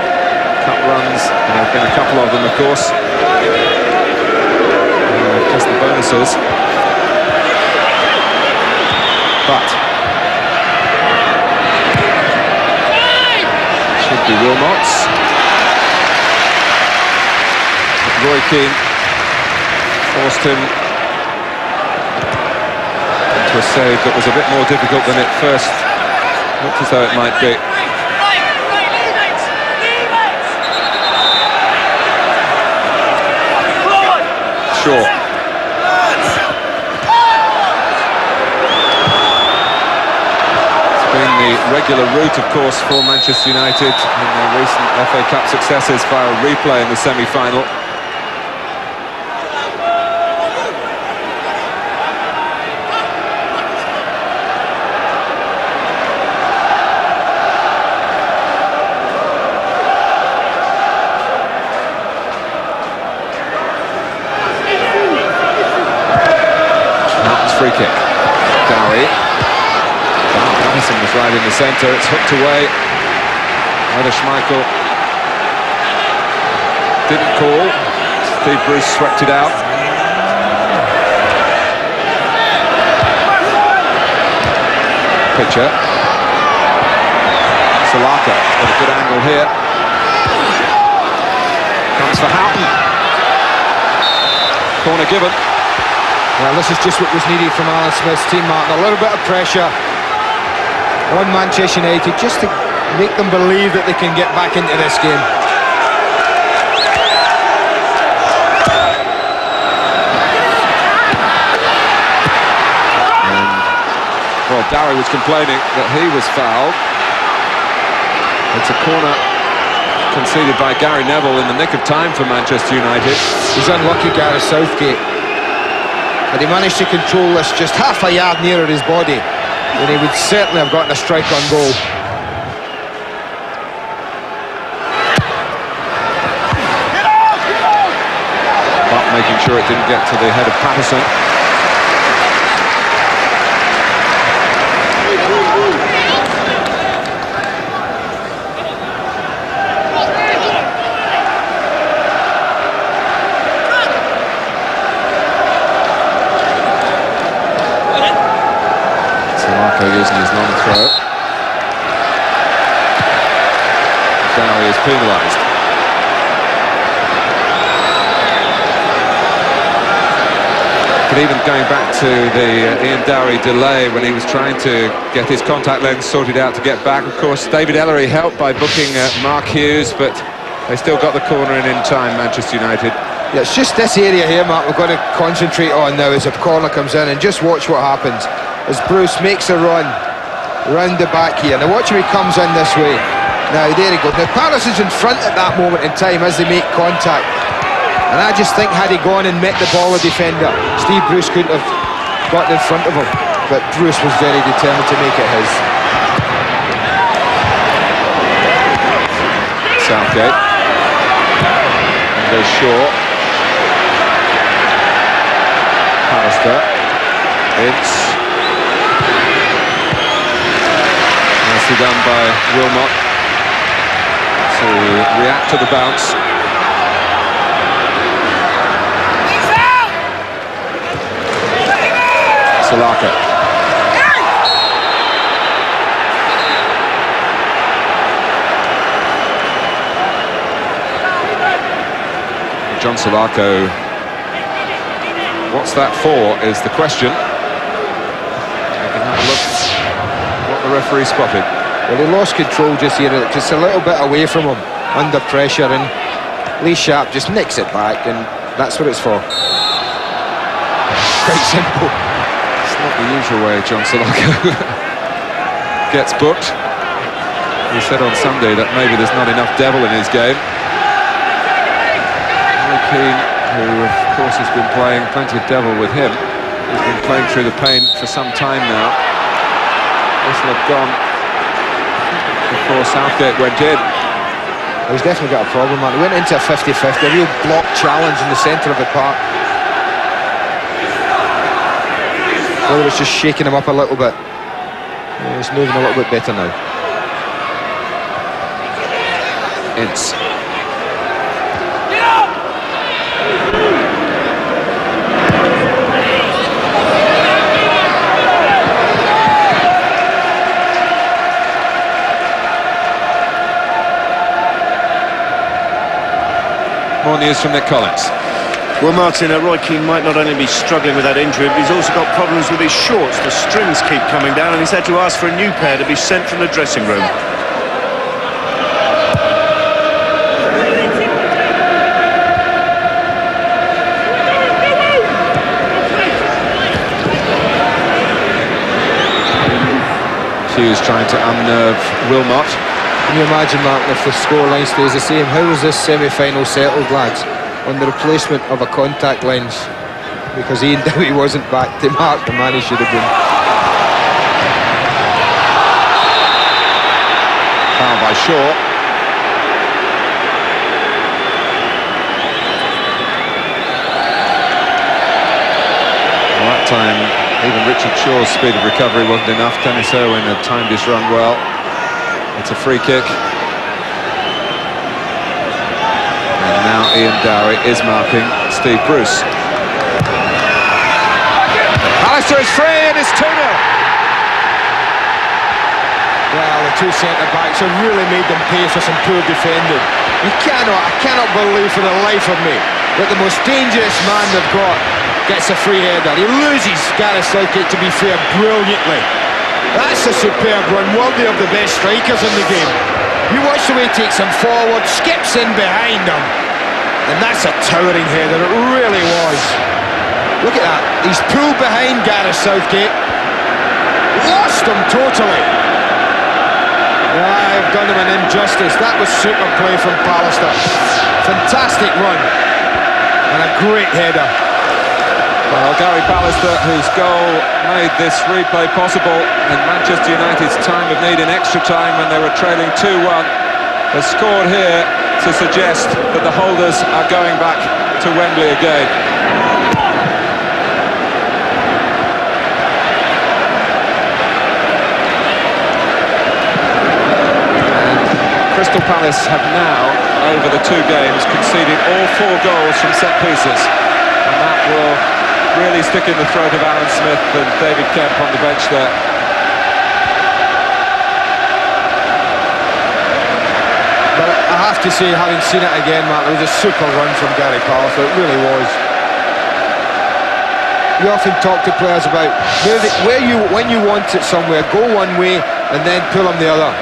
Speaker 3: Cup runs, and there have been a couple of them, of course. Just the bonuses. But should be Wilmots. Roy Keane forced him into a save that was a bit more difficult than it first looked as though it might be. Sure. It's been the regular route, of course, for Manchester United in their recent FA Cup successes via a replay in the semi-final. Free kick. Dowie. Patterson was right in the centre. It's hooked away. Whether Schmeichel didn't call. Steve Bruce swept it out. picture. Salaka got a good angle here. Comes for Houghton. Corner given.
Speaker 5: Well, this is just what was needed from Alan Smith's team, Martin. A little bit of pressure on Manchester United, just to make them believe that they can get back into this game.
Speaker 3: Well, Dowie was complaining that he was fouled. It's a corner conceded by Gary Neville in the nick of time for Manchester United.
Speaker 5: He's unlucky, Gareth Southgate. But he managed to control this just half a yard nearer his body, when he would certainly have gotten a strike on goal.
Speaker 3: But making sure it didn't get to the head of Patterson. Using his long throw. Dowie is penalised. But even going back to the Ian Dowie delay when he was trying to get his contact lens sorted out to get back, of course David Ellery helped by booking Mark Hughes, but they still got the corner in time, Manchester United.
Speaker 5: Yeah, it's just this area here, Mark, we've got to concentrate on now as the corner comes in, and just watch what happens as Bruce makes a run round the back here. Now watch him, he comes in this way. Now there he goes. Now Patterson's in front at that moment in time as they make contact, and I just think had he gone and met the ball a defender, Steve Bruce couldn't have gotten in front of him, but Bruce was very determined to make it his.
Speaker 3: Southgate and goes short. Pallister. It's nicely done by Wilmot to react to the bounce. Salaka. John Salako, what's that for is the question. We can have a look what the referee spotted.
Speaker 5: Well, he lost control just here, just a little bit away from him, under pressure, and Lee Sharp just nicks it back, and that's what it's for. Quite simple.
Speaker 3: It's not the usual way John Salako gets booked. He said on Sunday that maybe there's not enough devil in his game. Roy Keane, who of course has been playing plenty of devil with him, he's been playing through the pain for some time now. This will have gone before Southgate went in.
Speaker 5: He's definitely got a problem, man. He went into a 50-50, a real block challenge in the centre of the park. Whether it's just shaking him up a little bit. Yeah, he's moving a little bit better now.
Speaker 3: Ince. More news from Nick Collins.
Speaker 6: Well, Martin, Roy Keane might not only be struggling with that injury, but he's also got problems with his shorts. The strings keep coming down, and he's had to ask for a new pair to be sent from the dressing room.
Speaker 3: Hughes trying to unnerve Wilmot.
Speaker 5: Can you imagine, Martin, if the scoreline stays the same? How was this semi-final settled, lads? On the replacement of a contact lens, because Ian Dowie wasn't back to mark the man he should have been.
Speaker 3: Foul by Shaw. Well, that time even Richard Shaw's speed of recovery wasn't enough. Dennis Irwin had timed his run well. It's a free kick. And now Ian Dowie is marking Steve Bruce. Pallister is free and it's 2-0.
Speaker 5: two centre-backs have really made them pay for some poor defending. I cannot believe for the life of me that the most dangerous man they've got gets a free header. He loses Gareth Southgate, to be fair, brilliantly. That's a superb run, worthy of the best strikers in the game. You watch the way he takes him forward, skips in behind him, and that's a towering header, it really was. Look at that, he's pulled behind Gareth Southgate, lost him totally. I've done him an injustice. That was super play from Pallister. Fantastic run and a great header.
Speaker 3: Well, Gary Pallister, whose goal made this replay possible in Manchester United's time of need in extra time when they were trailing 2-1, has scored here to suggest that the holders are going back to Wembley again. Crystal Palace have now, over the 2 games, conceded all 4 goals from set pieces, and that will really stick in the throat of Alan Smith and David Kemp on the bench there.
Speaker 5: But I have to say, having seen it again, Mark, it was a super run from Gary Pallister, it really was. You often talk to players about when you want it somewhere, go one way and then pull them the other.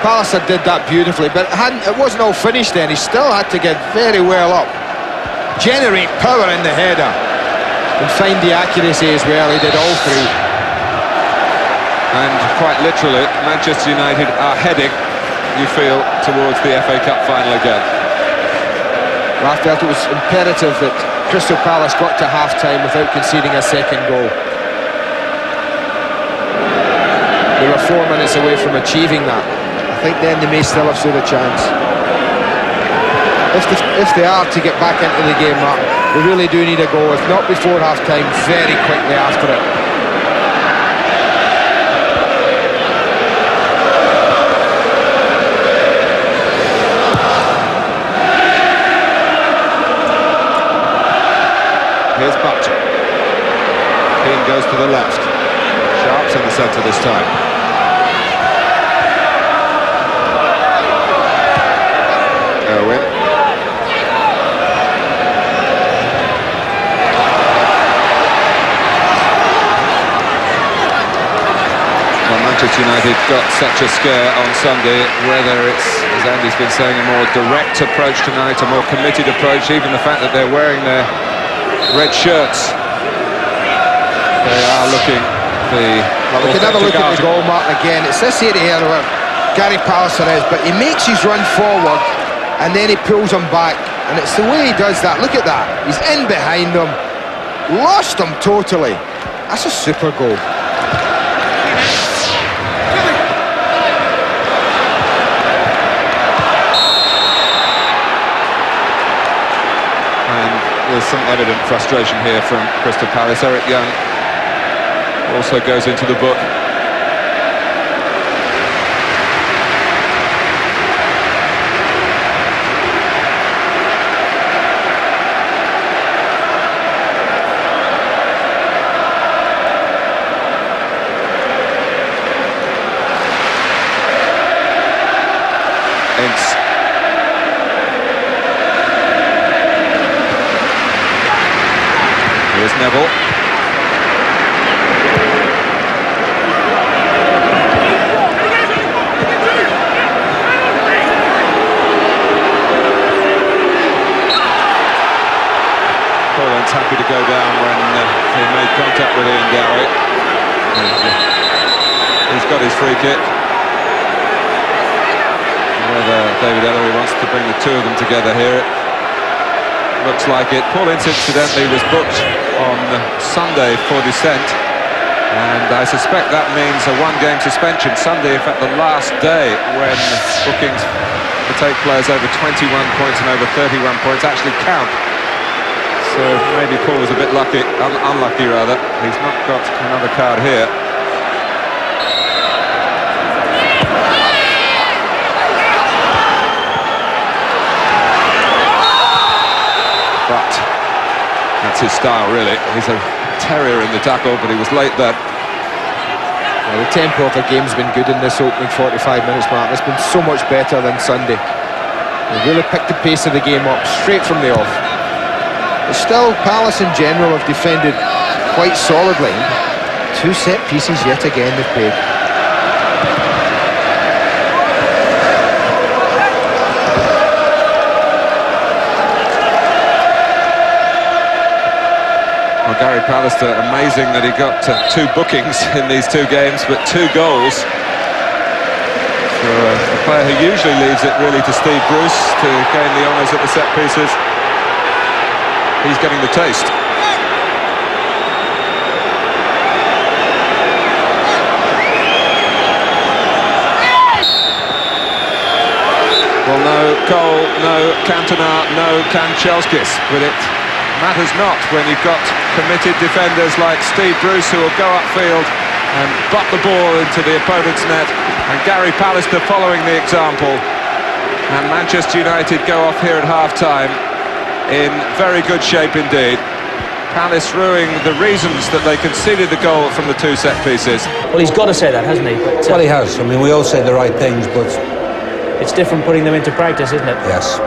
Speaker 5: Pallister did that beautifully, but it wasn't all finished then. He still had to get very well up, generate power in the header, and find the accuracy as well. He did all 3.
Speaker 3: And quite literally, Manchester United are heading, you feel, towards the FA Cup final again.
Speaker 5: Well, I felt it was imperative that Crystal Palace got to half-time without conceding a second goal. They were 4 minutes away from achieving that. I think then they may still have stood a chance. If they are to get back into the game, Mark, they really do need a goal, if not before half-time, very quickly after it.
Speaker 3: Here's Butcher. Keane goes to the left. Sharp's in the centre this time. Owen. Well, Manchester United got such a scare on Sunday, whether it's, as Andy's been saying, a more direct approach tonight, a more committed approach, even the fact that they're wearing their red shirts. They are looking
Speaker 5: Well, we can have a look at the goal, Mark, again. It's this area where Gary Pallister is, but he makes his run forward and then he pulls him back, and it's the way he does that. Look at that, he's in behind him, lost him totally. That's a super goal.
Speaker 3: And there's some evident frustration here from Crystal Palace. Eric Young also goes into the book. Here's Neville. Paulin's happy to go down when he made contact with Ian Gary. He's got his free kick. Whether David Ellery wants to bring the 2 of them together here, it looks like it. Paul Ince, incidentally, was booked on Sunday for dissent, and I suspect that means a 1-game suspension. Sunday, in fact, the last day when bookings to take players over 21 points and over 31 points actually count. So maybe Paul was a bit unlucky rather. He's not got another card here. But that's his style, really. He's a terrier in the tackle, but he was late there.
Speaker 5: Well, the tempo of the game's been good in this opening 45 minutes, Mark. It's been so much better than Sunday. They really picked the pace of the game up straight from the off. But still, Palace in general have defended quite solidly. 2 set pieces yet again they've played.
Speaker 3: Well, Gary Pallister, amazing that he got 2 bookings in these 2 games, but 2 goals. For a player who usually leaves it really to Steve Bruce to gain the honours at the set pieces. He's getting the taste. Well, no Cole, no Cantona, no Kanchelskis, but it matters not when you've got committed defenders like Steve Bruce who will go upfield and butt the ball into the opponent's net, and Gary Pallister following the example, and Manchester United go off here at half-time in very good shape indeed. Palace ruining the reasons that they conceded the goal from the 2 set pieces.
Speaker 1: Well, he's got to say that, hasn't he? But,
Speaker 2: Well, he has. I mean, we all say the right things, but
Speaker 1: it's different putting them into practice, isn't it?
Speaker 2: yes.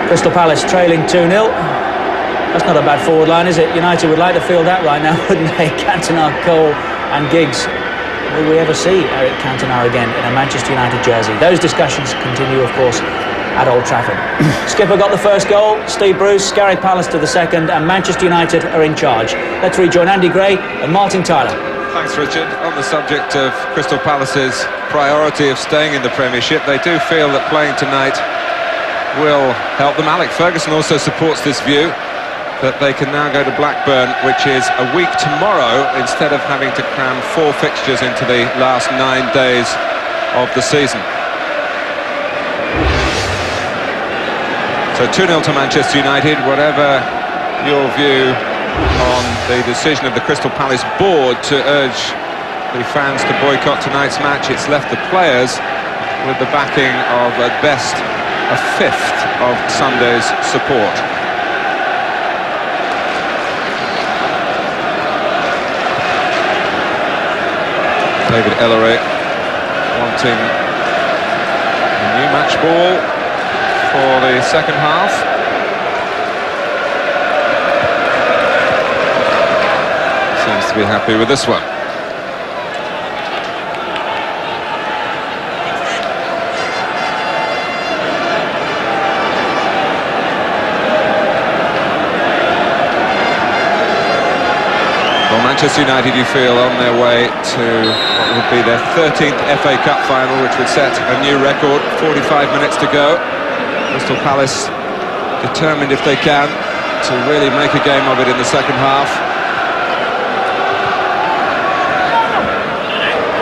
Speaker 1: Crystal Palace trailing 2-0. That's not a bad forward line, is it? United would like to feel that right now, wouldn't they? Cantona, Cole and Giggs. Will we ever see Eric Cantona again in a Manchester United jersey? Those discussions continue, of course, at Old Trafford. Skipper got the first goal, Steve Bruce, Gary Pallister the second, and Manchester United are in charge. Let's rejoin Andy Gray and Martin Tyler.
Speaker 3: Thanks, Richard. On the subject of Crystal Palace's priority of staying in the Premiership, they do feel that playing tonight will help them. Alex Ferguson also supports this view, that they can now go to Blackburn, which is a week tomorrow, instead of having to cram 4 fixtures into the last 9 days of the season. So 2-0 to Manchester United. Whatever your view on the decision of the Crystal Palace board to urge the fans to boycott tonight's match, it's left the players with the backing of, at best, a fifth of Sunday's support. David Elleray wanting a new match ball for the second half. Seems to be happy with this one. Manchester United, you feel, on their way to what would be their 13th FA Cup final, which would set a new record. 45 minutes to go. Crystal Palace determined, if they can, to really make a game of it in the second half.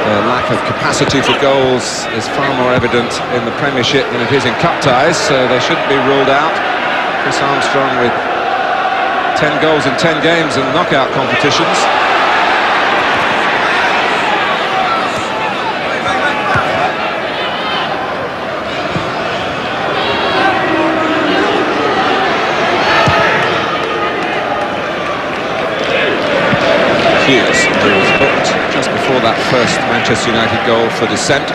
Speaker 3: The lack of capacity for goals is far more evident in the Premiership than it is in cup ties, so they shouldn't be ruled out. Chris Armstrong with 10 goals in 10 games in knockout competitions. Hughes, who was booked just before that first Manchester United goal for dissent.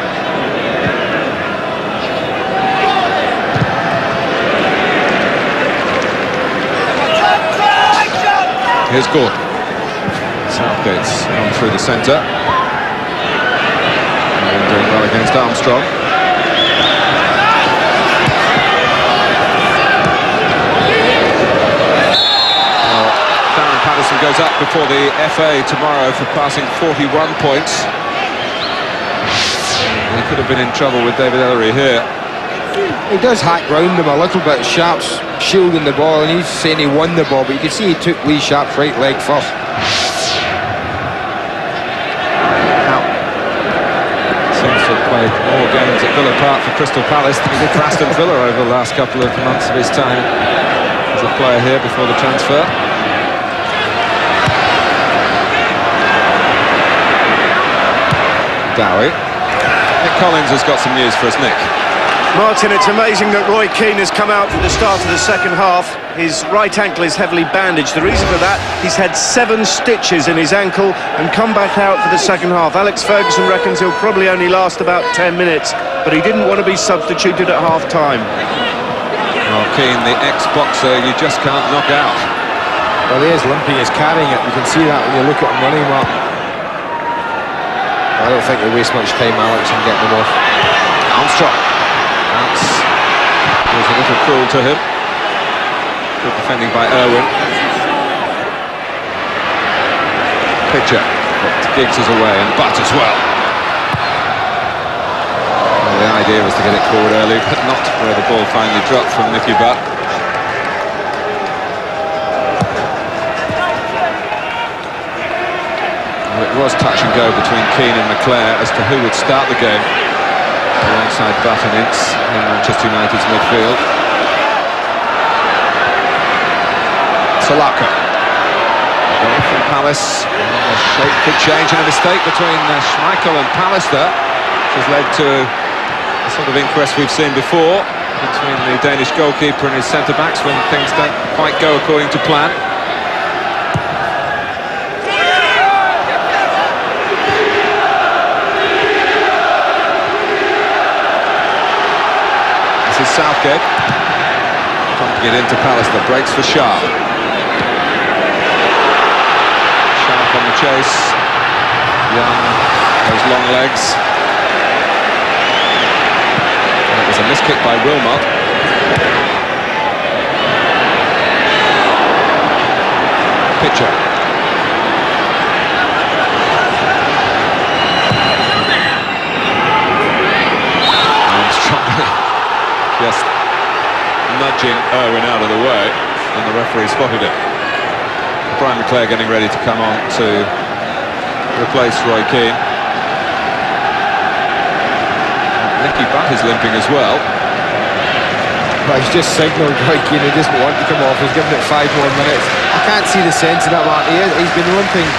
Speaker 3: Here's Gordon. Southgate's gone through the centre. And doing well against Armstrong. Well, Darren Patterson goes up before the FA tomorrow for passing 41 points. He could have been in trouble with David Elleray here.
Speaker 5: He does hack round him a little bit. Sharp's shielding the ball, and he's saying he won the ball, but you can see he took Lee Sharp's right leg first.
Speaker 3: Now, seems to have played more games at Villa Park for Crystal Palace than he did for Aston Villa over the last couple of months of his time as a player here before the transfer. Dowie. Nick Collins has got some news for us, Nick.
Speaker 6: Martin, it's amazing that Roy Keane has come out for the start of the second half. His right ankle is heavily bandaged. The reason for that, he's had 7 stitches in his ankle and come back out for the second half. Alex Ferguson reckons he'll probably only last about 10 minutes, but he didn't want to be substituted at half-time.
Speaker 3: Well, Keane, the ex-boxer, you just can't knock out.
Speaker 5: Well, he is limping, he's carrying it. You can see that when you look at him running, Mark. I don't think they waste much time, Alex, in getting him off.
Speaker 3: Armstrong. That was a little cruel to him. Good defending by Irwin. Pitcher. But Giggs is away, and Butt as well. Well, the idea was to get it forward early, but not where the ball finally dropped from Nicky Butt. Well, it was touch and go between Keane and McClare as to who would start the game alongside Butt and Ince in Manchester United's midfield. Salaka. Goal from Palace. The shape could change, and a mistake between Schmeichel and Pallister, which has led to the sort of inquest we've seen before between the Danish goalkeeper and his centre-backs when things don't quite go according to plan. This is Southgate. Pumping it into Pallister. Breaks for Sharp. Sharp on the chase. Young, those long legs. And it was a miskick by Wilmot. Pitcher. Armstrong. Just nudging Irwin out of the way, and the referee spotted it. Brian McClare getting ready to come on to replace Roy Keane. Nicky Butt is limping as well.
Speaker 5: Well, he's just signalled Roy Keane, he doesn't want to come off, he's given it 5 more minutes. I can't see the sense of that, Mark. He's been limping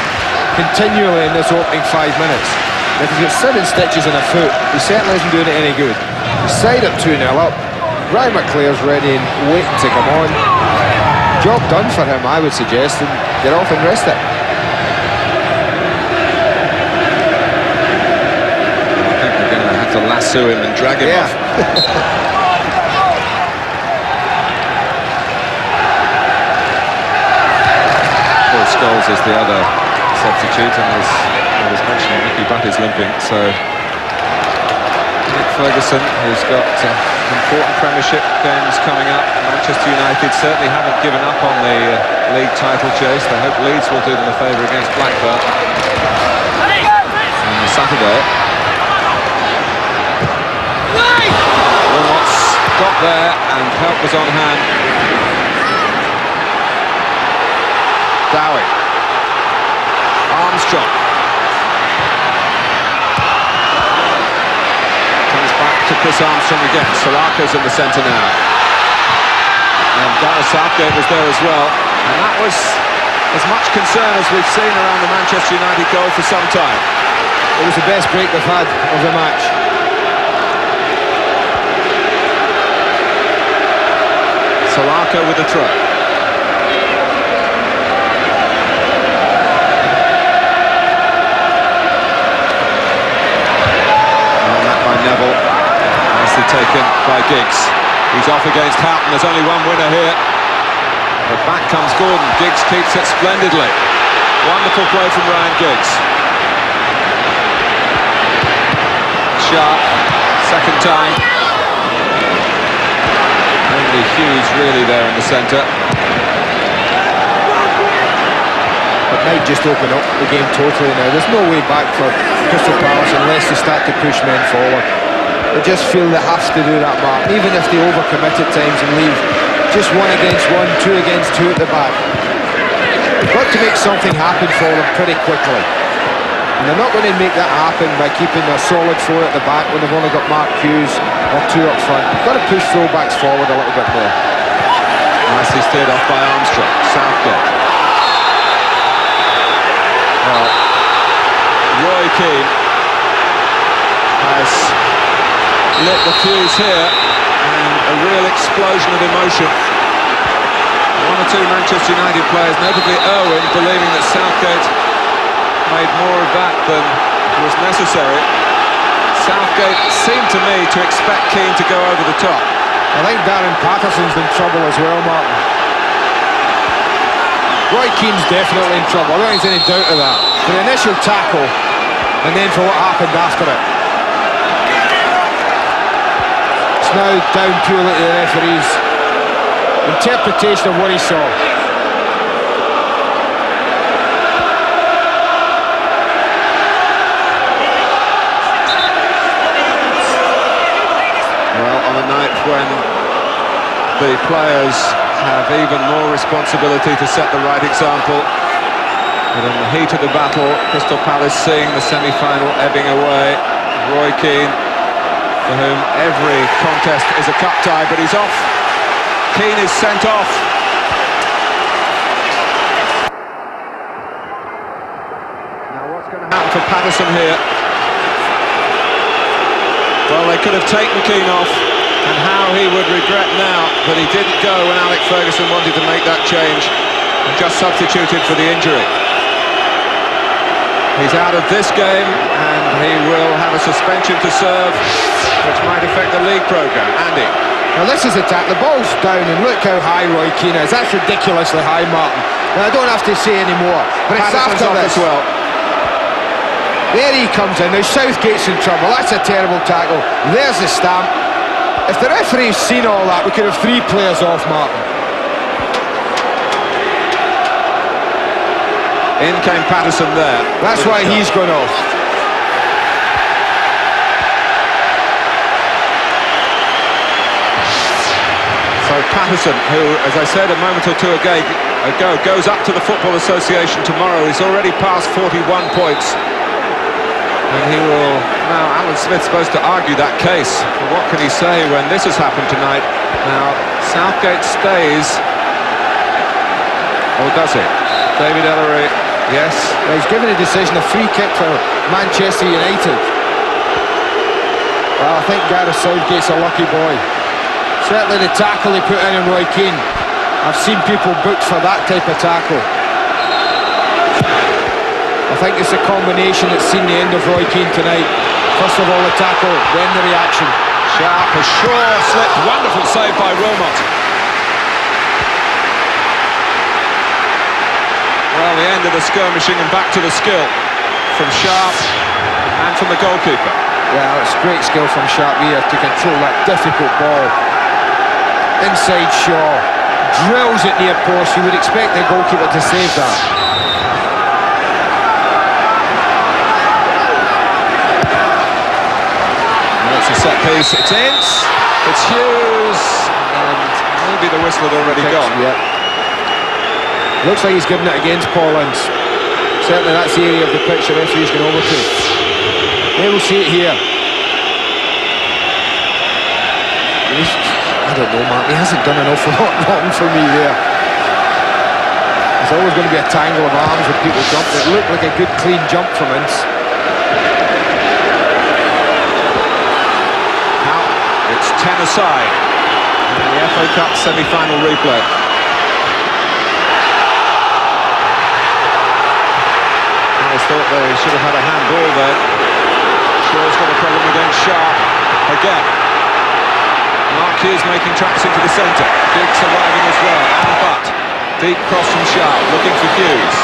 Speaker 5: continually in this opening 5 minutes. If he's got 7 stitches in a foot, he certainly isn't doing it any good. He's side up 2-0 up. Brian McClare's ready and waiting to come on. Job done for him, I would suggest, and get off and rest it.
Speaker 3: I think we're going to have to lasso him and drag him off. Paul Scholes is the other substitute, and as I was mentioning, Nicky Butt is limping, so Nick Ferguson, who's got important Premiership games coming up. Manchester United certainly haven't given up on the league title chase. They hope Leeds will do them a favour against Blackburn on Saturday. Wilmot's got there and help was on hand. Dowie. Armstrong. To Chris Armstrong again. Salaka's in the centre now. And Gareth Southgate was there as well. And that was as much concern as we've seen around the Manchester United goal for some time.
Speaker 5: It was the best break they've had of the match.
Speaker 3: Salaka with the throw. And that by Neville. Taken by Giggs. He's off against Houghton. There's only one winner here. But back comes Gordon. Giggs keeps it splendidly. Wonderful play from Ryan Giggs. Sharp. Second time. Only Hughes really there in the centre.
Speaker 5: It might just open up the game totally now. There's no way back for Crystal Palace unless they start to push men forward. They just feel they have to do that, Mark, even if they overcommit at times and leave just 1 against 1, 2 against 2 at the back. They've got to make something happen for them pretty quickly. And they're not going to make that happen by keeping a solid 4 at the back when they've only got Mark Hughes or 2 up front. They've got to push full-backs forward a little bit more.
Speaker 3: Nicely steered off by Armstrong. Southgate. Well, Roy Keane has lit the fuse here, and a real explosion of emotion. One or two Manchester United players, notably Irwin, believing that Southgate made more of that than was necessary. Southgate seemed to me to expect Keane to go over the top.
Speaker 5: I think Darren Patterson's in trouble as well, Martin. Roy Keane's definitely in trouble, I don't think there's any doubt of that. For the initial tackle, and then for what happened after it. It's now down purely to the referee's interpretation of what he saw.
Speaker 3: Well, on a night when the players have even more responsibility to set the right example, but in the heat of the battle, Crystal Palace seeing the semi-final ebbing away. Roy Keane, for whom every contest is a cup tie, but he's off. Keane is sent off. Now what's going to happen for Patterson here? Well, they could have taken Keane off, and how he would regret now that he didn't go when Alex Ferguson wanted to make that change and just substituted for the injury. He's out of this game, and he will have a suspension to serve, which might affect the league programme. Andy.
Speaker 5: Now this is attack, the ball's down, and look how high Roy Keane is. That's ridiculously high, Martin. Now I don't have to say any more, but it's
Speaker 3: Patterson's
Speaker 5: after
Speaker 3: off
Speaker 5: this.
Speaker 3: as well.
Speaker 5: There he comes in, now Southgate's in trouble, that's a terrible tackle. There's the stamp. If the referee's seen all that, we could have 3 players off, Martin.
Speaker 3: In came Patterson there.
Speaker 5: That's why he's gone off.
Speaker 3: So Patterson, who, as I said a moment or two ago, goes up to the Football Association tomorrow. He's already passed 41 points. And he will... Now, Alan Smith's supposed to argue that case. But what can he say when this has happened tonight? Now, Southgate stays. Or does he? David Ellery, yes.
Speaker 5: Well, he's given a decision, a free kick for Manchester United. Well, I think Gareth Southgate's a lucky boy. Certainly the tackle he put in Roy Keane. I've seen people booked for that type of tackle. I think it's a combination that's seen the end of Roy Keane tonight. First of all the tackle, then the reaction.
Speaker 3: Sharp, a sure slip, wonderful save by Wilmot. Well, the end of the skirmishing and back to the skill from Sharp and from the goalkeeper.
Speaker 5: Yeah, it's great skill from Sharp here to control that difficult ball. Inside Shaw, drills it near post. You would expect the goalkeeper to save that.
Speaker 3: It's a set piece, it's Ince, it's Hughes, and maybe the whistle had already gone.
Speaker 5: Yeah. Looks like he's given it against Paul Ince. Certainly that's the area of the pitch the referee's going over to. There we'll see it here. I don't know, Mark, he hasn't done an awful lot wrong for me there. There's always going to be a tangle of arms with people jumping. It looked like a good clean jump from Ince.
Speaker 3: It's 10 aside in the FA Cup semi-final replay. I thought they should have had a handball there. Shaw's got a problem against Sharp again. Mark Hughes making tracks into the centre. Giggs arriving as well. And Butt. Deep cross from Sharp, looking for Hughes.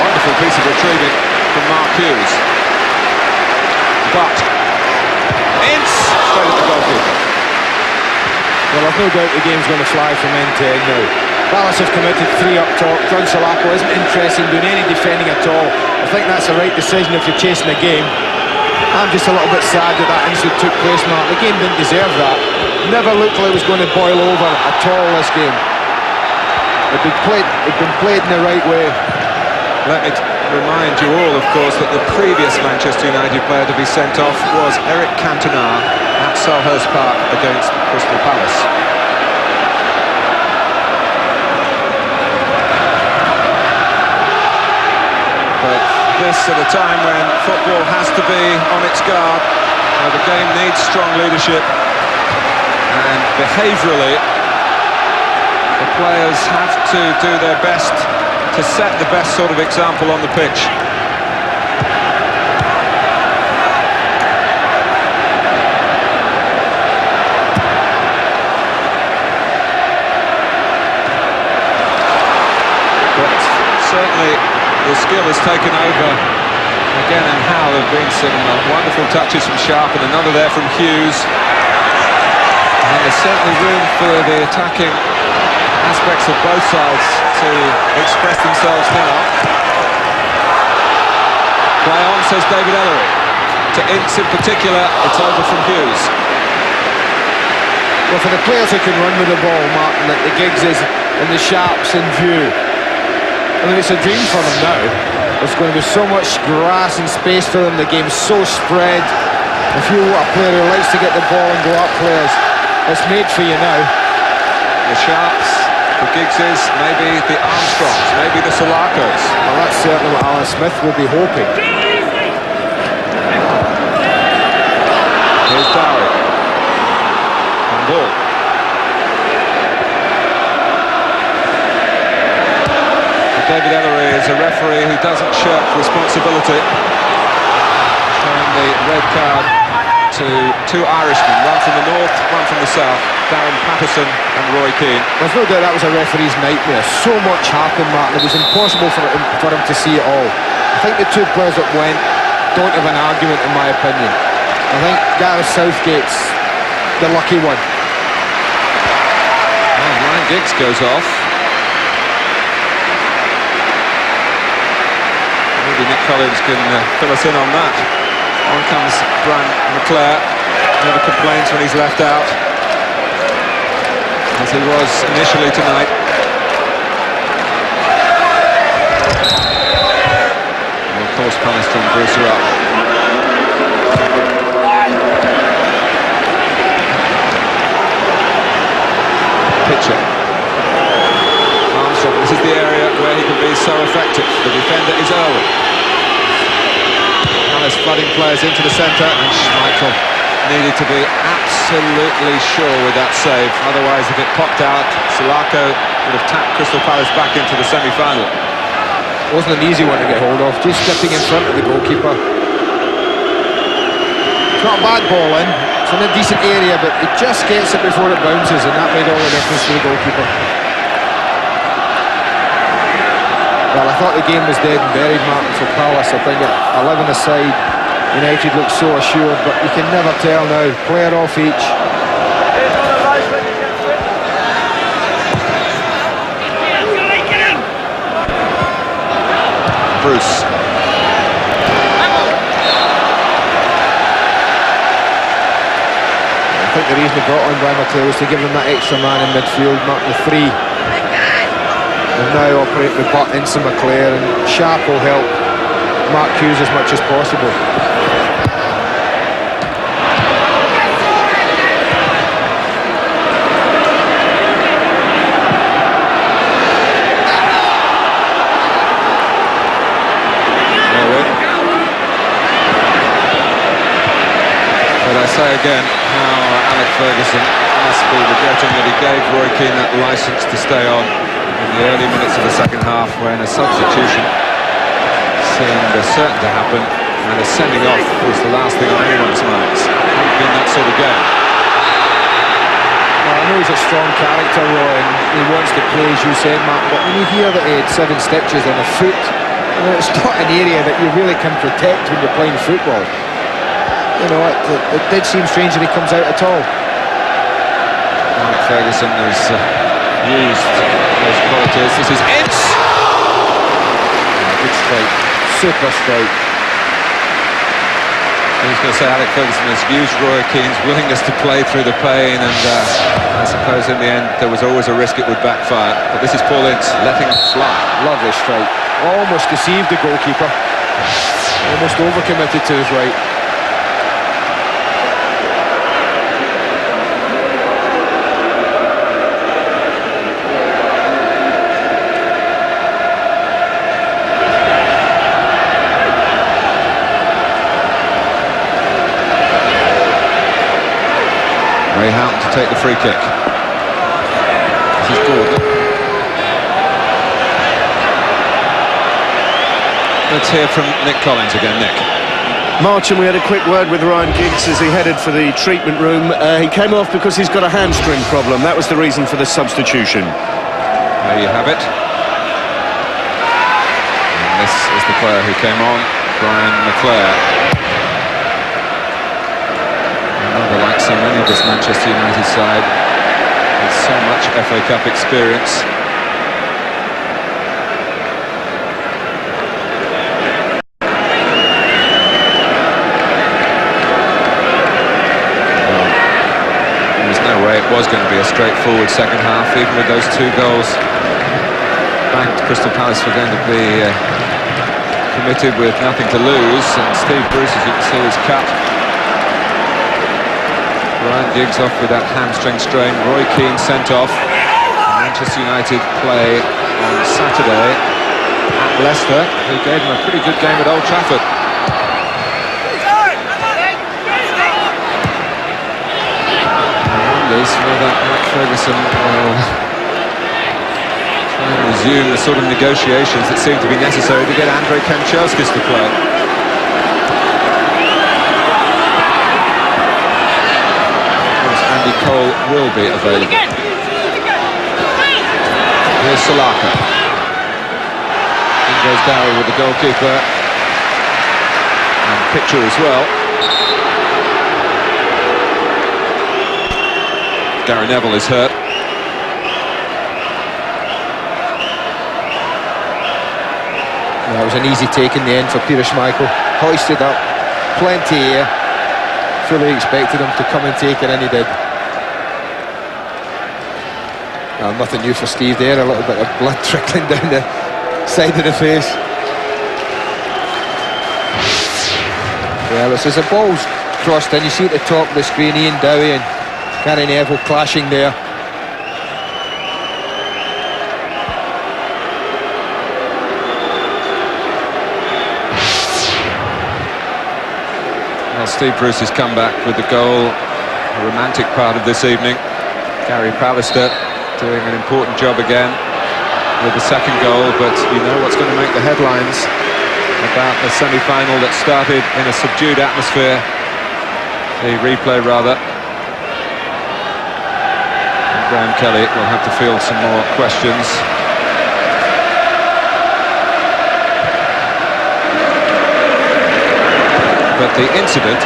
Speaker 3: Wonderful piece of retrieving from Mark Hughes. Butt. Ince. Straight at the goalkeeper.
Speaker 5: Well, I've no doubt the game's going to fly from end to end now. Palace have committed 3 up top. John Salapo isn't interested in doing any defending at all. I think that's the right decision if you're chasing a game. I'm just a little bit sad that that incident took place, Mark. The game didn't deserve that. Never looked like it was going to boil over at all this game. It'd been played in the right way.
Speaker 3: Let me remind you all, of course, that the previous Manchester United player to be sent off was Eric Cantona at Selhurst Park against Crystal Palace. But this at a time when football has to be on its guard, Well, the game needs strong leadership, and behaviourally, the players have to do their best to set the best sort of example on the pitch. Certainly the skill has taken over again, and Howe. There have been some wonderful touches from Sharp and another there from Hughes, and there's certainly room for the attacking aspects of both sides to express themselves now. Play on, says David Ellery. To Ince in particular, it's over from Hughes.
Speaker 5: Well, for the players who can run with the ball, Martin, like the Giggses and the Sharps in view, I mean, it's a dream for them now. There's going to be so much grass and space for them. The game's so spread. If you want a player who likes to get the ball and go up players, it's made for you now.
Speaker 3: The Sharps, the Giggses, maybe the Armstrongs, maybe the Solakos.
Speaker 5: Well, that's certainly what Alan Smith will be hoping.
Speaker 3: Here's Dowie. On ball. David Ellery is a referee who doesn't shirk responsibility, showing the red card to two Irishmen, one from the north, one from the south, Darren Patterson and Roy Keane.
Speaker 5: There's no doubt that was a referee's nightmare. So much happened, Martin. It was impossible for him to see it all. I think the two players that went don't have an argument, in my opinion. I think Gareth Southgate's the lucky one.
Speaker 3: Oh, Ryan Giggs goes off. Maybe Nick Collins can fill us in on that. On comes Brian McClare. Never complains when he's left out, as he was initially tonight. And of course, Pallister and Bruce are up. Pitcher. Armstrong, this is the area where he can be so effective. The defender is Irwin. Palace flooding players into the centre, and Schmeichel needed to be absolutely sure with that save. Otherwise, if it popped out, Solako would have tapped Crystal Palace back into the semi-final.
Speaker 5: It wasn't an easy one to get hold of, just stepping in front of the goalkeeper. It's not a bad ball in, it's in a decent area, but it just gets it before it bounces, and that made all the difference to the goalkeeper. Well, I thought the game was dead and buried, Martin, for Palace. I think at 11 aside, United looked so assured, but you can never tell now. Player off each.
Speaker 3: Bruce.
Speaker 5: I think the reason he brought on Brian McClare was to give him that extra man in midfield, Martin, the three. And now operate the butt into McClare, and Sharp will help Mark Hughes as much as possible.
Speaker 3: But I say again how Alec Ferguson must be regretting that he gave Roy Keane that licence to stay on in the early minutes of the second half, when a substitution seemed certain to happen, and a sending off was the last thing on anyone's minds. It hadn't been that sort of game.
Speaker 5: Well, I know he's a strong character, Roy, and he wants to play, as you said, Mark, but when you hear that he had 7 stitches in a foot, you know, it's not an area that you really can protect when you're playing football. You know, it did seem strange that he comes out at all.
Speaker 3: Alec Ferguson has used those qualities. This is Ince!
Speaker 5: Good strike, super strike.
Speaker 3: I was going to say Alec Ferguson has used Roy Keane's willingness to play through the pain, and I suppose in the end there was always a risk it would backfire. But this is Paul Ince letting it fly.
Speaker 5: Lovely strike. Almost deceived the goalkeeper. Almost overcommitted to his right.
Speaker 3: Lee Houghton to take the free kick. This is Gordon. Let's hear from Nick Collins again. Nick.
Speaker 6: Martin, we had a quick word with Ryan Giggs as he headed for the treatment room. He came off because he's got a hamstring problem. That was the reason for the substitution.
Speaker 3: There you have it. And this is the player who came on, Brian McClair. Another, like so many of this Manchester United side, with so much FA Cup experience. It was going to be a straightforward second half, even with those 2 goals banked. Crystal Palace were going to be committed with nothing to lose, and Steve Bruce, as you can see, is cut. Ryan Giggs off with that hamstring strain. Roy Keane sent off. Manchester United play on Saturday at Leicester, who gave them a pretty good game at Old Trafford. Whether Mike Ferguson will try and resume the sort of negotiations that seem to be necessary to get Andrei Kanchelskis to play. Of course, Andy Cole will be available. Here's Salaka. In goes Dowie with the goalkeeper. And Pitcher as well. Gary Neville is hurt.
Speaker 5: That was an easy take in the end for Peter Schmeichel. Hoisted up, plenty of air. Fully expected him to come and take it, and he did. Well, nothing new for Steve there. A little bit of blood trickling down the side of the face. Well, it's as the ball's crossed in. You see at the top of the screen, Ian Dowie and Gary Neville clashing there.
Speaker 3: Well, Steve Bruce has come back with the goal, a romantic part of this evening. Gary Pallister doing an important job again with the second goal, but you know what's going to make the headlines about the semi-final that started in a subdued atmosphere, the replay rather. Graham Kelly will have to field some more questions. But the incident,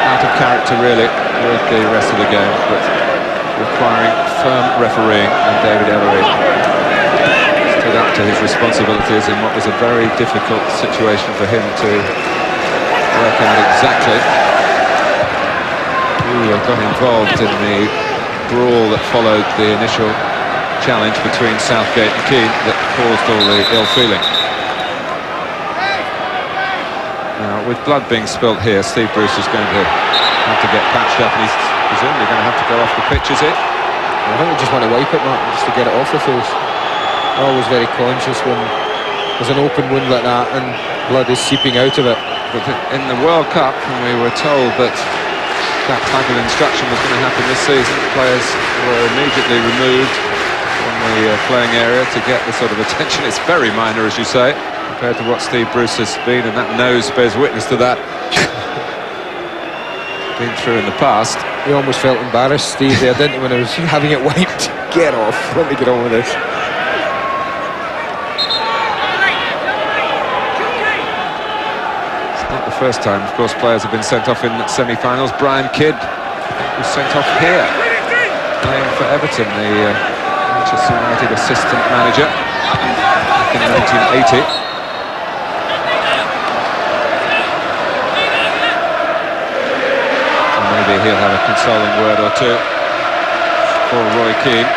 Speaker 3: out of character really with the rest of the game, but requiring firm refereeing, and David Ellery stood up to his responsibilities in what was a very difficult situation for him to work out exactly who got involved in the brawl that followed the initial challenge between Southgate and Keane that caused all the ill feeling. Now, with blood being spilt here, Steve Bruce is going to have to get patched up, and he's presumably going to have to go off the pitch, is it?
Speaker 5: I think we just want to wipe it, Martin, just to get it off the face. Always very conscious when there's an open wound like that and blood is seeping out of it.
Speaker 3: But in the World Cup, when we were told that that type of instruction was going to happen this season, players were immediately removed from the playing area to get the sort of attention. It's very minor, as you say, compared to what Steve Bruce has been, and that nose bears witness to that. Been through in the past.
Speaker 5: He almost felt embarrassed, Steve, there, didn't he, when I was having it wiped? Get off, let me get on with this.
Speaker 3: First time, of course, players have been sent off in semi-finals. Brian Kidd was sent off here, playing for Everton, the Manchester United assistant manager back in 1980. And maybe he'll have a consoling word or two for Roy Keane.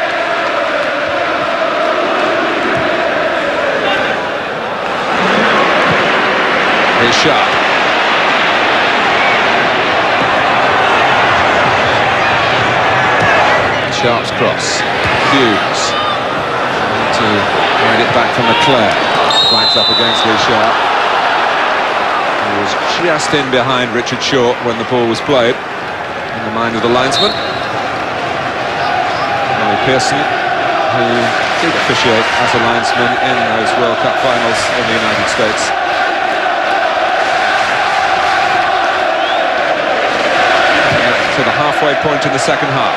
Speaker 3: Here's Sharp. Sharp's cross. Hughes to ride it back from McClair. Flags up against Lee Sharp. He was just in behind Richard Shaw when the ball was played. in the mind of the linesman. Ollie Pearson, who did officiate as a linesman in those World Cup finals in the United States. To the halfway point in the second half.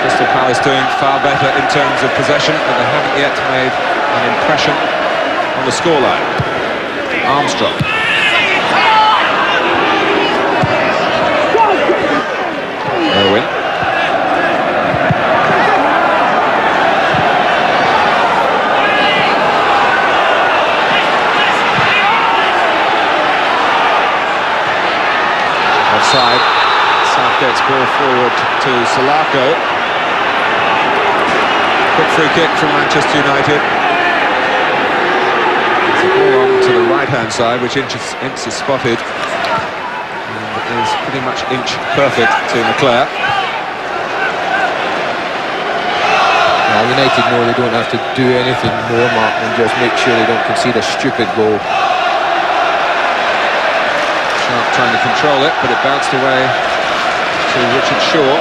Speaker 3: Crystal Palace doing far better in terms of possession, but they haven't yet made an impression on the scoreline. Armstrong. Irwin. Offside. Southgate's ball forward to Salako. Quick free kick from Manchester United. It's a ball on to the right-hand side, which Ince is spotted. And is pretty much inch perfect to Leclerc.
Speaker 5: Well, United know they don't have to do anything more, Mark, than just make sure they don't concede a stupid goal.
Speaker 3: Sharp trying to control it, but it bounced away to Richard Shaw.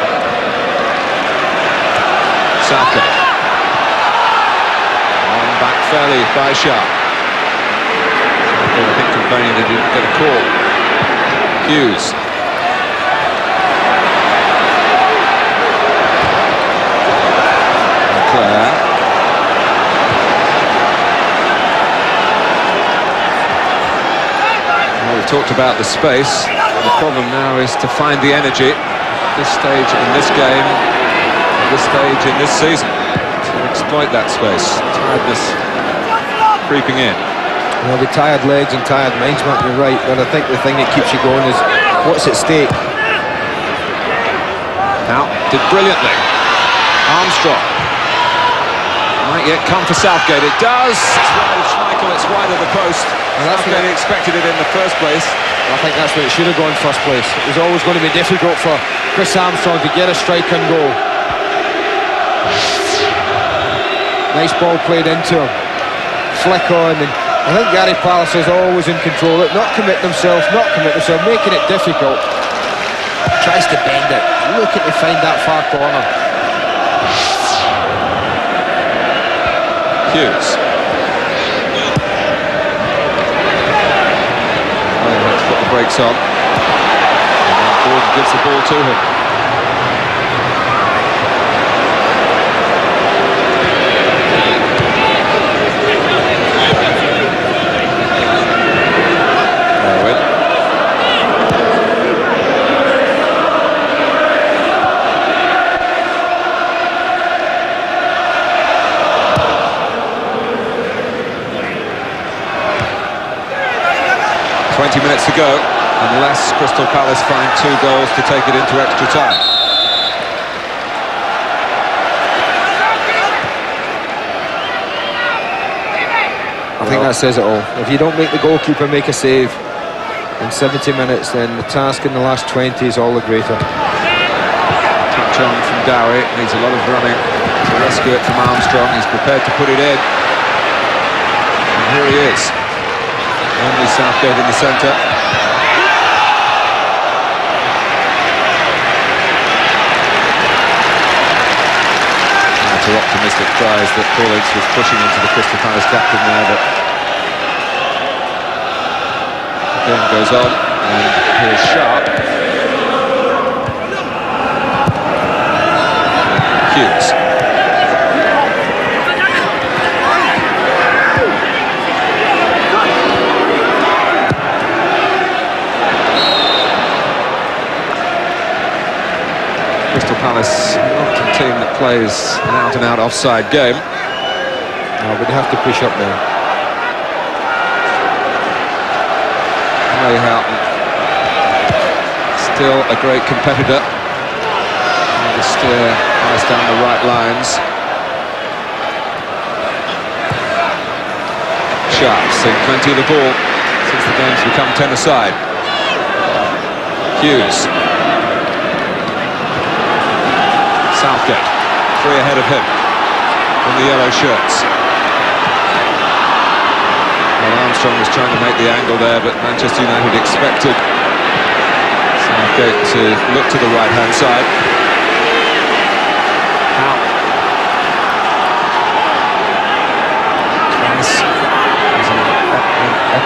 Speaker 3: Southgate. On back fairly by Sharp. I think complaining they didn't get a call. Hughes. Leclerc. Well, we've talked about the space. The problem now is to find the energy at this stage in this game, at this stage in this season, to exploit that space. Tiredness creeping in.
Speaker 5: Well, the tired legs and tired minds, Mark, you're right, but I think the thing that keeps you going is what's at stake.
Speaker 3: Now, did brilliantly. Armstrong. Might yet come for Southgate. It does. It's wide of Schmeichel, it's wide of the post.
Speaker 5: And that's
Speaker 3: Southgate expected it in the first place.
Speaker 5: I think that's where it should have gone first place. It was always going to be difficult for Chris Armstrong to get a strike and goal. Nice ball played into him. Flick on, and I think Gary Palliser is always in control. Not commit themselves, making it difficult. Tries to bend it, looking to find that far corner.
Speaker 3: Hughes. Well, he had to put the brakes on. And Gordon gives the ball to him. Irwin. 20 minutes to go, unless Crystal Palace find 2 goals to take it into extra time.
Speaker 5: I think that says it all. If you don't make the goalkeeper make a save in 70 minutes, then the task in the last 20 is all the greater.
Speaker 3: Touch on from Dowie, needs a lot of running to rescue it from Armstrong. He's prepared to put it in. And here he is. Only Southgate in the centre. Too optimistic tries that Paul Ince was pushing into the Crystal Palace captain there, but the game goes on, and here's Sharp. Hughes. Crystal Palace, not a team that plays an out-and-out offside game.
Speaker 5: No, but they have to push up there.
Speaker 3: Ray Houghton, still a great competitor. Trying to steer Palace down the right lines. Sharp seen plenty of the ball since the game's become 10-a-side. Hughes. Southgate, 3 ahead of him in the yellow shirts. Well, Armstrong was trying to make the angle there, but Manchester United expected Southgate to look to the right-hand side. Out. Twice.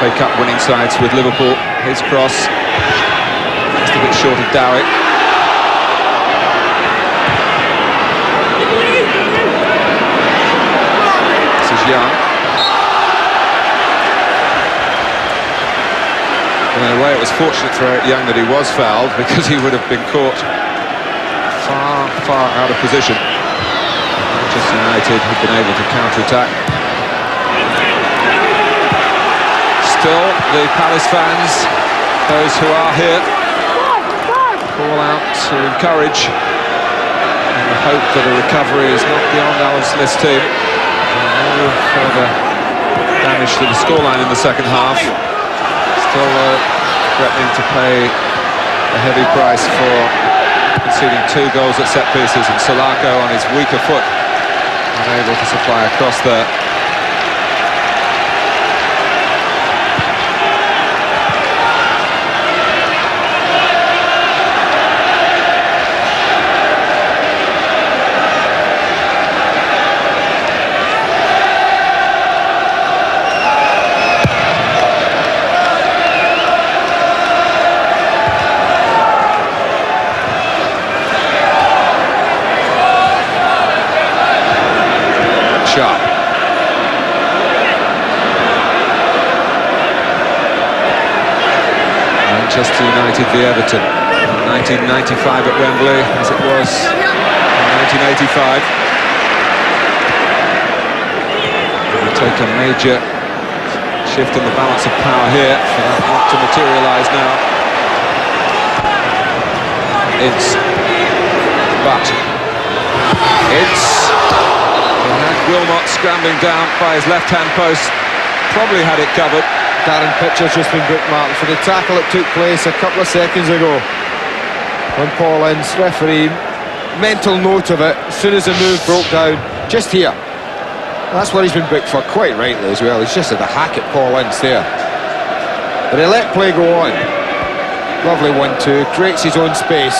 Speaker 3: FA Cup winning sides with Liverpool. His cross. Just a bit short of Dowie. This is Young. In a way, it was fortunate for Eric Young that he was fouled, because he would have been caught far out of position. Manchester United had been able to counter-attack. Still, the Palace fans, those who are here, call out to encourage and the hope that a recovery is not beyond Alan Smith's team. No further damage to the scoreline in the second half. Still threatening to pay a heavy price for conceding 2 goals at set pieces, and Salako on his weaker foot unable to supply a cross there. Sharp. Manchester United v Everton. 1995 at Wembley, as it was in 1985. We'll take a major shift in the balance of power here for that not to materialise now. Ince. But Ince. Wilmot scrambling down by his left-hand post, probably had it covered.
Speaker 5: Darren Pitcher's just been bookmarked for the tackle that took place a couple of seconds ago. And Paul Ince, referee, mental note of it as soon as the move broke down, just here. That's what he's been booked for, quite rightly as well. He's just had a hack at Paul Ince there. But he let play go on. Lovely 1-2, creates his own space.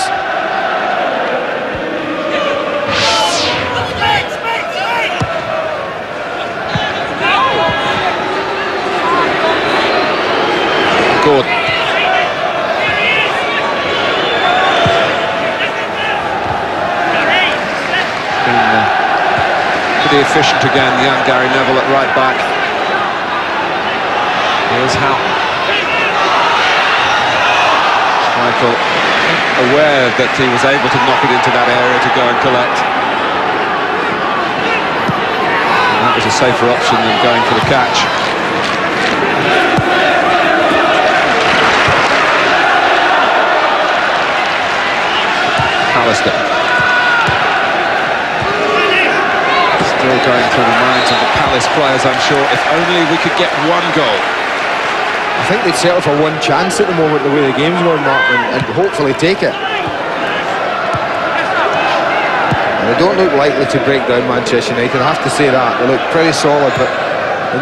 Speaker 3: Gordon. Been pretty efficient again, young Gary Neville at right back. Here's Houghton. Michael, aware that he was able to knock it into that area to go and collect. And that was a safer option than going for the catch. Alistair. Still going through the minds of the Palace players, I'm sure. If only we could get 1 goal.
Speaker 5: I think they'd settle for 1 chance at the moment, the way the game's going, Martin, and hopefully take it. And they don't look likely to break down Manchester United, I have to say that. They look pretty solid, but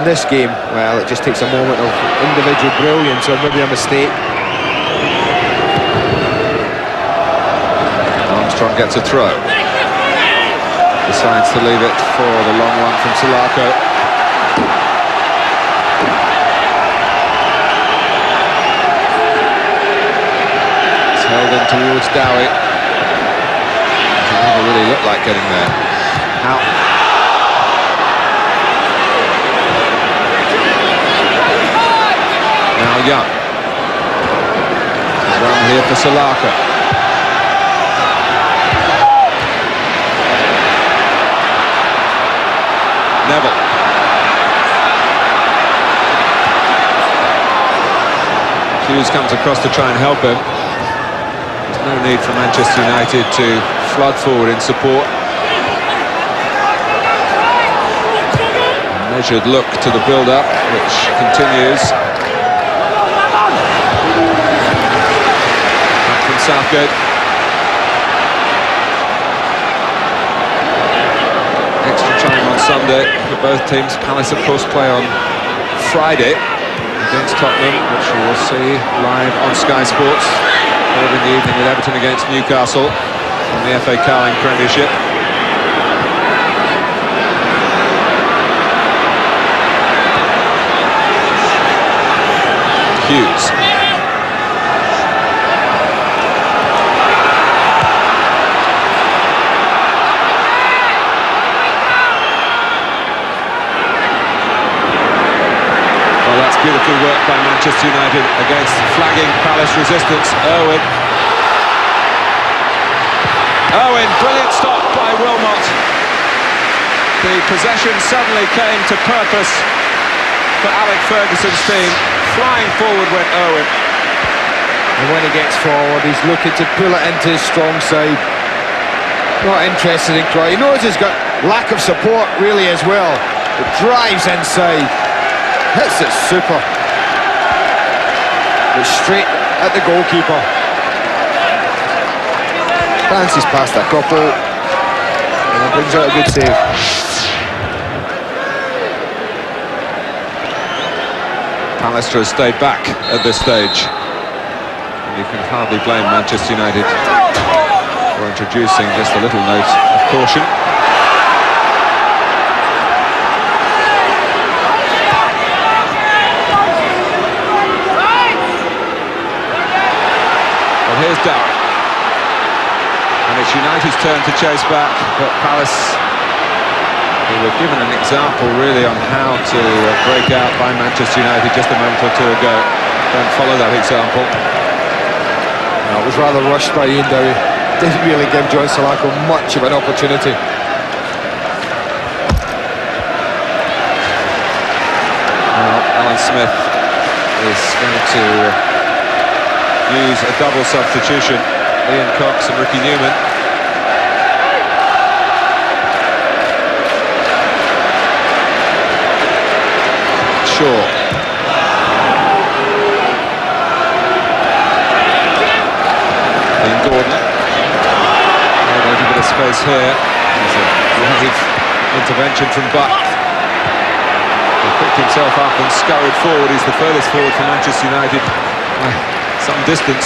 Speaker 5: in this game, well, it just takes a moment of individual brilliance or maybe a mistake.
Speaker 3: Armstrong gets a throw. Decides to leave it for the long one from Salako. It's held in towards Dowie. It never really looked like getting there. Out. Now Young. Run here for Salako. Neville. Hughes comes across to try and help him. There's no need for Manchester United to flood forward in support. A measured look to the build-up, which continues. Back from Southgate. Extra time on Sunday for both teams. Palace, of course, play on Friday against Tottenham, which we will see live on Sky Sports. Later in the evening with Everton against Newcastle in the FA Carling Premiership. Hughes. Beautiful work by Manchester United against flagging Palace resistance. Owen, brilliant stop by Wilmot. The possession suddenly came to purpose for Alec Ferguson's team. Flying forward went Owen.
Speaker 5: And when he gets forward, he's looking to pull it into his strong side. Not interested in try. He knows he's got lack of support really as well. It drives inside. Hits it super. It's straight at the goalkeeper. Bounces past a couple. And brings out a good save.
Speaker 3: Pallister has stayed back at this stage. And you can hardly blame Manchester United for introducing just a little note of caution. Here's Dowie. And it's United's turn to chase back, but Palace, who were given an example really on how to break out by Manchester United just a moment or two ago, don't follow that example.
Speaker 5: No, it was rather rushed by Ian Dowie. Didn't really give John Salako much of an opportunity.
Speaker 3: Well, Alan Smith is going to use a double substitution, Ian Cox and Ricky Newman. Shaw. Ian Gordon. There's a bit of space here. There's a live intervention from Buck. He picked himself up and scurried forward. He's the furthest forward for Manchester United. Some distance.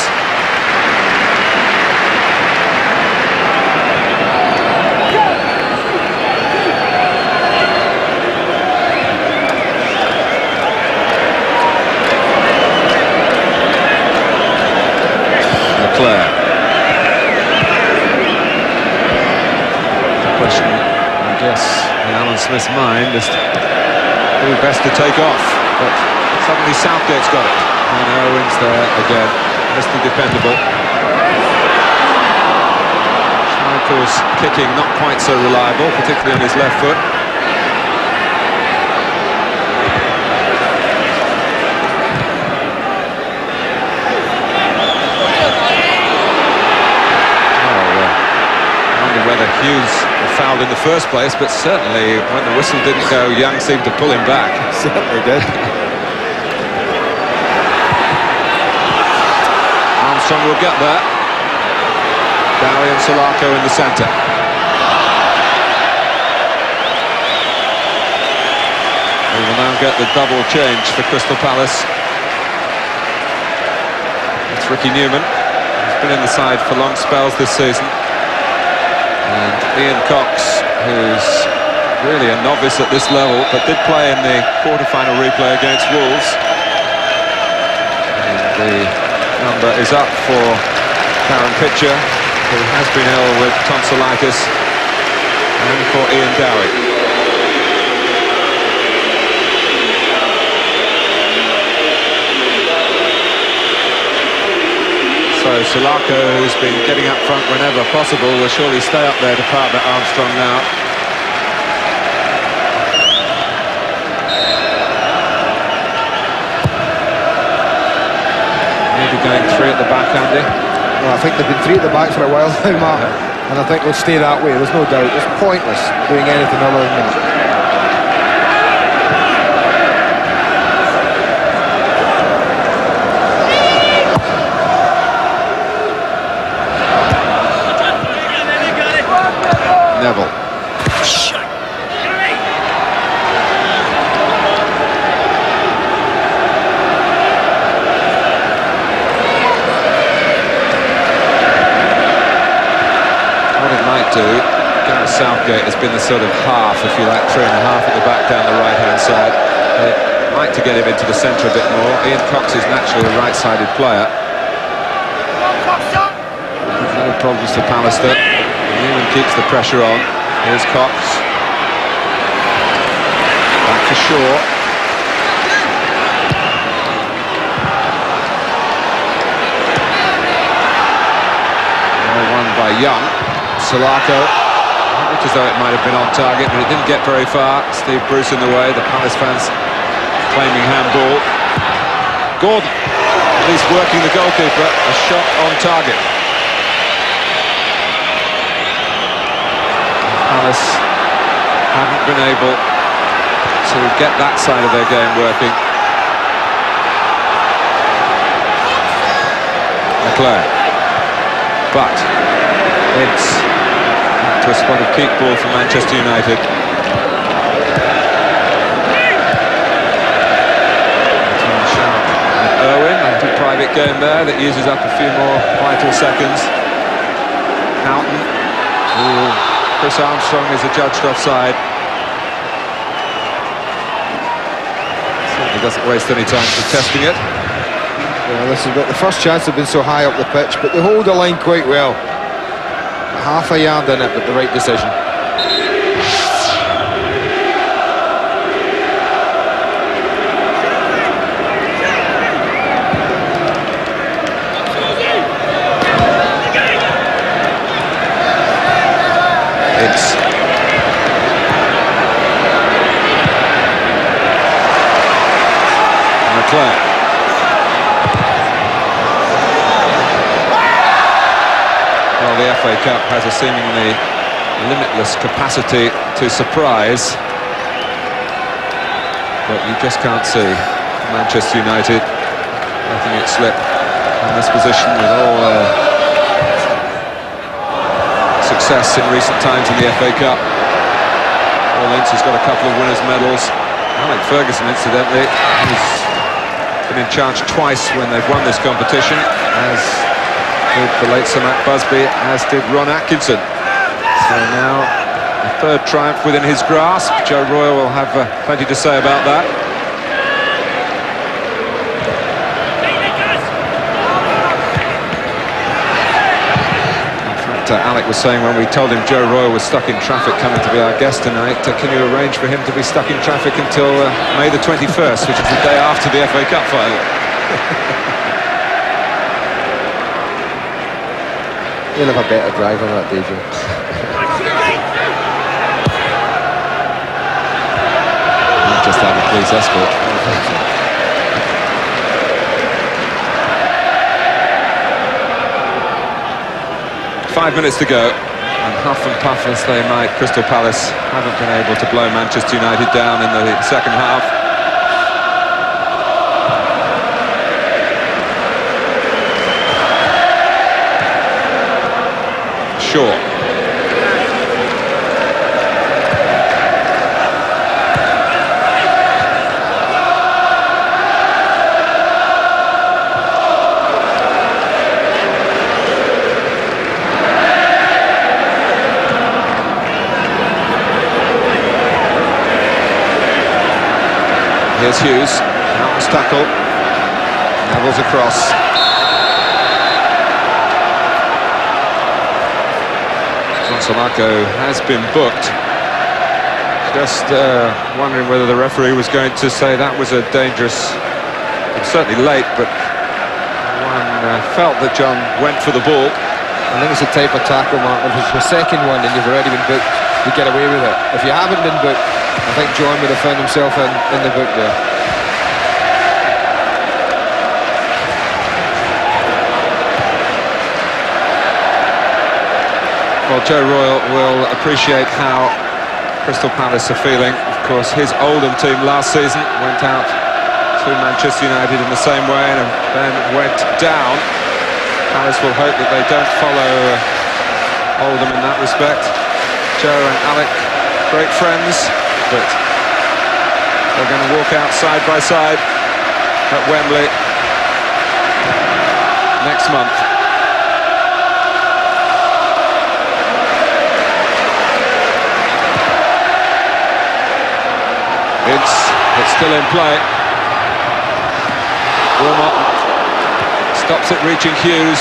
Speaker 3: Leclerc. The question, I guess, in Alan Smith's mind is who best to take off, but suddenly Southgate's got it. And Owen's there again, Mr. Dependable. Schmeichel's kicking not quite so reliable, particularly on his left foot. I wonder whether Hughes fouled in the first place, but certainly when the whistle didn't go, Young seemed to pull him back.
Speaker 5: Certainly did.
Speaker 3: Armstrong will get there. Dowie and Salako in the centre. We will now get the double change for Crystal Palace. It's Ricky Newman. He's been in the side for long spells this season. And Ian Cox, who's really a novice at this level, but did play in the quarter-final replay against Wolves. And the number is up for Karen Pitcher, who has been ill with tonsillitis, and for Ian Dowie. So Salako, who's been getting up front whenever possible, will surely stay up there to partner Armstrong now. Maybe going three at the back, Andy.
Speaker 5: Well, I think they've been three at the back for a while now, Mark. And I think they'll stay that way, there's no doubt. It's pointless doing anything other than that.
Speaker 3: Neville. Southgate has been the sort of half, if you like, 3.5 at the back down the right-hand side. They like to get him into the centre a bit more. Ian Cox is naturally a right-sided player. No problems for Pallister. Newman keeps the pressure on. Here's Cox. Back to Shaw. Won by Young. Salako. Looked as though it might have been on target, but it didn't get very far. Steve Bruce in the way. The Palace fans claiming handball. Gordon, at least working the goalkeeper. A shot on target. Palace haven't been able to get that side of their game working. Leclerc. But it's to a spot of keep ball for Manchester United. Irwin, a private game there that uses up a few more vital seconds. Houghton. Chris Armstrong is adjudged offside. Certainly doesn't waste any time contesting it.
Speaker 5: Yeah, listen, but the first chance have been so high up the pitch, but they hold the line quite well. Half a yard in it, but the right decision.
Speaker 3: It's Leclerc. Well, the FA Cup has a seemingly limitless capacity to surprise, but you just can't see Manchester United letting it slip in this position with all success in recent times in the FA Cup. Paul Ince has got a couple of winners' medals. Alec Ferguson, incidentally, has been in charge twice when they've won this competition, as did the late Sir Matt Busby, as did Ron Atkinson. So now a third triumph within his grasp. Joe Royle will have plenty to say about that. Alec was saying when we told him Joe Royle was stuck in traffic coming to be our guest tonight, can you arrange for him to be stuck in traffic until May the 21st, which is the day after the FA Cup final?
Speaker 5: You'll have a better drive on that day, Joe.
Speaker 3: Not just have a police escort. 5 minutes to go, and huff and puff as they might, Crystal Palace haven't been able to blow Manchester United down in the second half. Shaw. Here's Hughes, Houghton's tackle, Neville's across. Salako has been booked. Just wondering whether the referee was going to say that was a dangerous, certainly late, but one felt that John went for the ball.
Speaker 5: I think it's a type of tackle, Mark. If it's the second one and you've already been booked, you get away with it. If you haven't been booked, I think John would have found himself in the book there.
Speaker 3: Well, Joe Royle will appreciate how Crystal Palace are feeling. Of course, his Oldham team last season went out to Manchester United in the same way and then went down. Palace will hope that they don't follow Oldham in that respect. Joe and Alec, great friends, but they're going to walk out side by side at Wembley next month. It's still in play. Wilmot stops it reaching Hughes.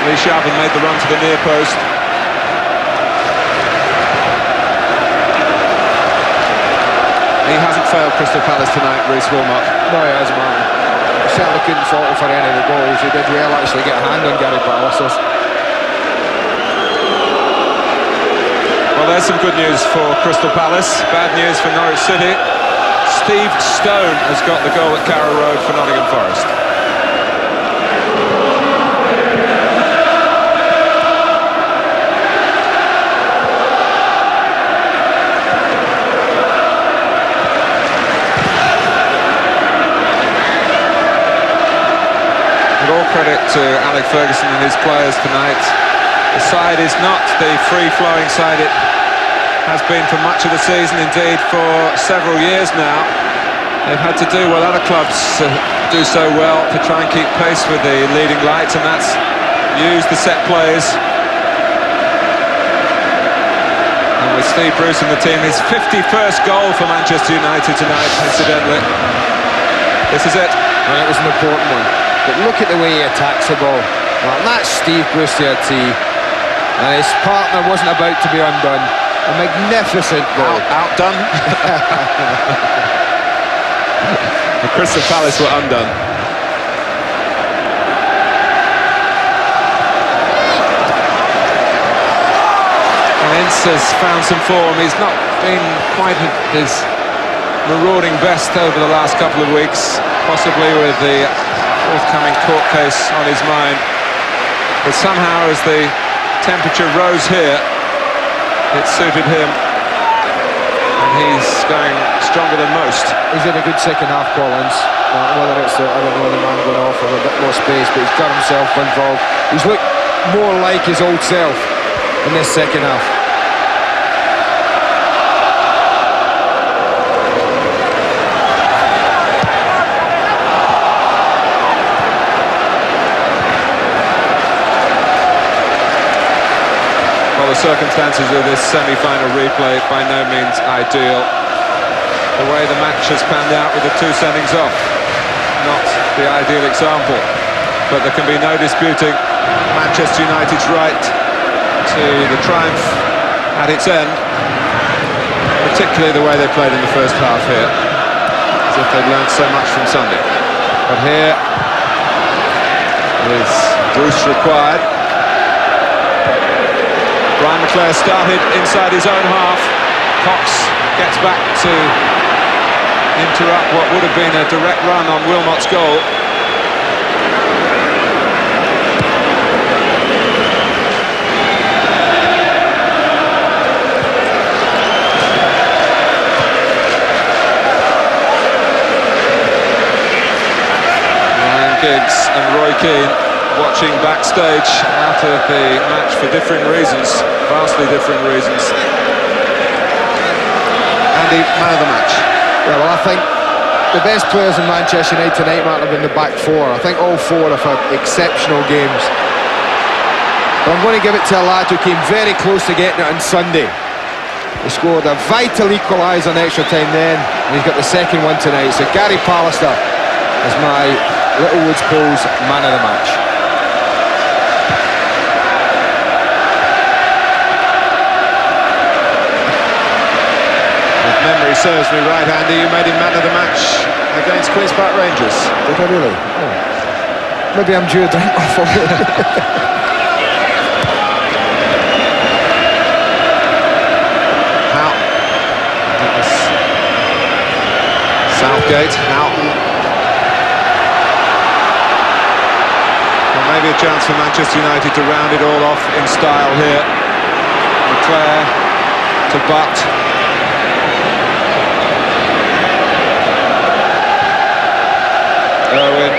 Speaker 3: Lee Sharpen made the run to the near post. He hasn't failed Crystal Palace tonight, Rhys Wilmot.
Speaker 5: No, he hasn't, Martin. He certainly couldn't fault him for any of the goals. He did well actually get a hand on Gary Pallister.
Speaker 3: Well, there's some good news for Crystal Palace. Bad news for Norwich City. Steve Stone has got the goal at Carrow Road for Nottingham Forest. And all credit to Alec Ferguson and his players tonight. The side is not the free-flowing side it has been for much of the season, indeed for several years now. They've had to do what other clubs do so well to try and keep pace with the leading lights, and that's use the set plays. And with Steve Bruce and the team, his 51st goal for Manchester United tonight, incidentally. This is it.
Speaker 5: And it was an important one. But look at the way he attacks the ball. Well, that's Steve Bruce there, and his partner wasn't about to be undone. A magnificent goal.
Speaker 3: Outdone. The Crystal Palace were undone. Ince has found some form. He's not been quite at his marauding best over the last couple of weeks, possibly with the forthcoming court case on his mind. But somehow, as the temperature rose here, it suited him, and he's going stronger than most.
Speaker 5: He's in a good second half, Collins. Whether it's the, I don't know, the man going off with a bit more space, but he's got himself involved. He's looked more like his old self in this second half.
Speaker 3: The circumstances of this semi-final replay by no means ideal. The way the match has panned out with the two sendings off, not the ideal example, but there can be no disputing Manchester United's right to the triumph at its end, particularly the way they played in the first half here, as if they'd learned so much from Sunday. But here is Bruce required. Brian McClair started inside his own half. Cox gets back to interrupt what would have been a direct run on Wilmot's goal. Ryan Giggs and Roy Keane watching backstage out of the match for different reasons, vastly different reasons. Andy, man of the match.
Speaker 5: Yeah, well, I think the best players in Manchester United tonight might have been the back four. I think all four have had exceptional games. But I'm going to give it to a lad who came very close to getting it on Sunday. He scored a vital equaliser in extra time then, and he's got the second one tonight. So Gary Pallister is my Littlewoods Poles man of the match.
Speaker 3: Memory serves me right, Andy, you made him man of the match against Queen's Park Rangers.
Speaker 5: Did I really? Oh. Maybe I'm due a drink off of it.
Speaker 3: Southgate, Houghton. Well, maybe a chance for Manchester United to round it all off in style here. McClair to Butt. Irwin.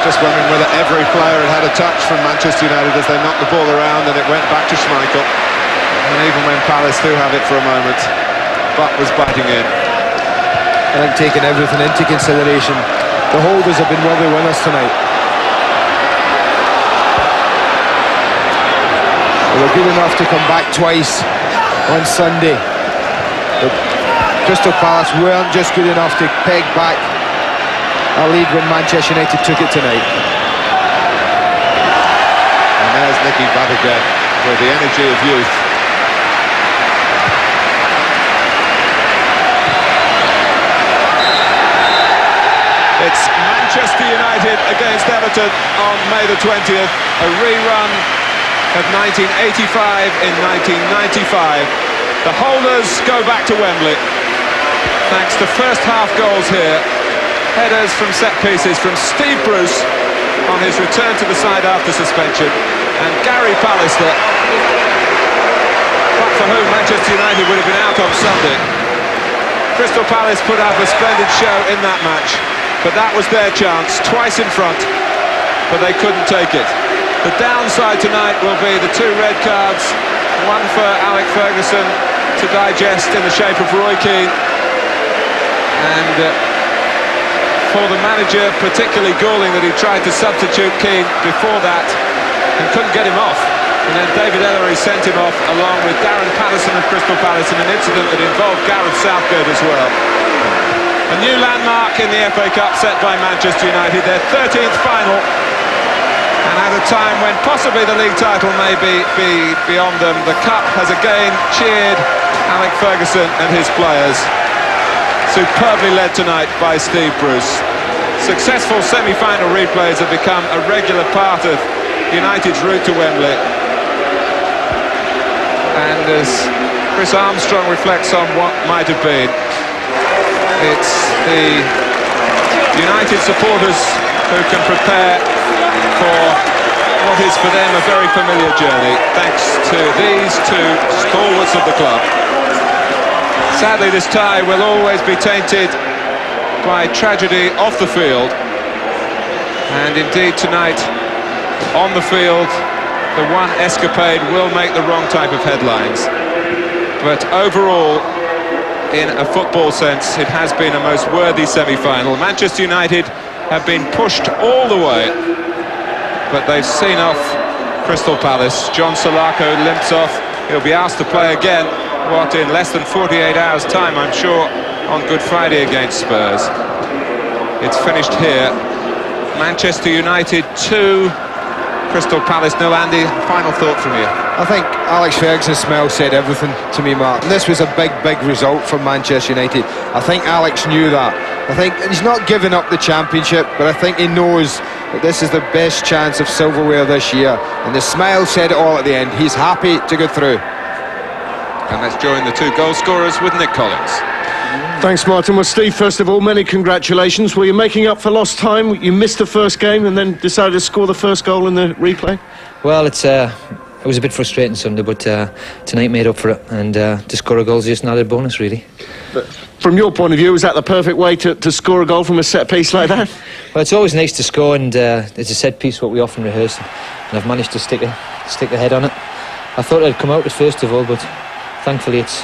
Speaker 3: Just wondering whether every player had had a touch from Manchester United as they knocked the ball around and it went back to Schmeichel. And even when Palace do have it for a moment, Butt was biting in.
Speaker 5: I think taking everything into consideration, the holders have been worthy winners tonight. They were good enough to come back twice on Sunday. But Crystal Palace weren't just good enough to peg back a lead when Manchester United took it tonight.
Speaker 3: And there's Nicky Butt again with the energy of youth. It's Manchester United against Everton on May the 20th, a rerun of 1985 in 1995. The holders go back to Wembley, thanks to first half goals here. Headers from set pieces from Steve Bruce on his return to the side after suspension, and Gary Pallister, but for whom Manchester United would have been out on Sunday. Crystal Palace put up a splendid show in that match, but that was their chance, twice in front, but they couldn't take it. The downside tonight will be the 2 red cards, one for Alec Ferguson to digest in the shape of Roy Keane, and for the manager particularly galling that he tried to substitute Keane before that and couldn't get him off, and then David Ellery sent him off along with Darren Patterson of Crystal Palace in an incident that involved Gareth Southgate as well. A new landmark in the FA Cup set by Manchester United, their 13th final, and at a time when possibly the league title may be beyond them. The Cup has again cheered Alec Ferguson and his players. Superbly led tonight by Steve Bruce. Successful semi-final replays have become a regular part of United's route to Wembley. And as Chris Armstrong reflects on what might have been, it's the United supporters who can prepare for what is for them a very familiar journey, thanks to these 2 stalwarts of the club. Sadly, this tie will always be tainted by tragedy off the field, and indeed tonight on the field the one escapade will make the wrong type of headlines, but overall, in a football sense, it has been a most worthy semi-final. Manchester United have been pushed all the way, but they've seen off Crystal Palace. John Salako limps off. He'll be asked to play again, what, in less than 48 hours' time, I'm sure, on Good Friday against Spurs. It's finished here. Manchester United 2, Crystal Palace 0. Andy, final thought from you?
Speaker 5: I think Alex Ferguson's smile said everything to me, Mark. This was a big result for Manchester United. I think Alex knew that. I think he's not giving up the championship, but I think he knows that this is the best chance of silverware this year. And the smile said it all at the end. He's happy to go through.
Speaker 3: And let's join the 2 goal scorers with Nick Collins.
Speaker 6: Thanks, Martin. Well, Steve, first of all, many congratulations. Were you making up for lost time? You missed the first game and then decided to score the first goal in the replay?
Speaker 7: Well, it was a bit frustrating Sunday, but tonight made up for it, and to score a goal is just an added bonus, really.
Speaker 6: But from your point of view, is that the perfect way to score a goal from a set piece like that?
Speaker 7: Well, it's always nice to score, and it's a set piece what we often rehearse, and I've managed to stick a head on it. I thought I'd come out at first of all, but thankfully it's...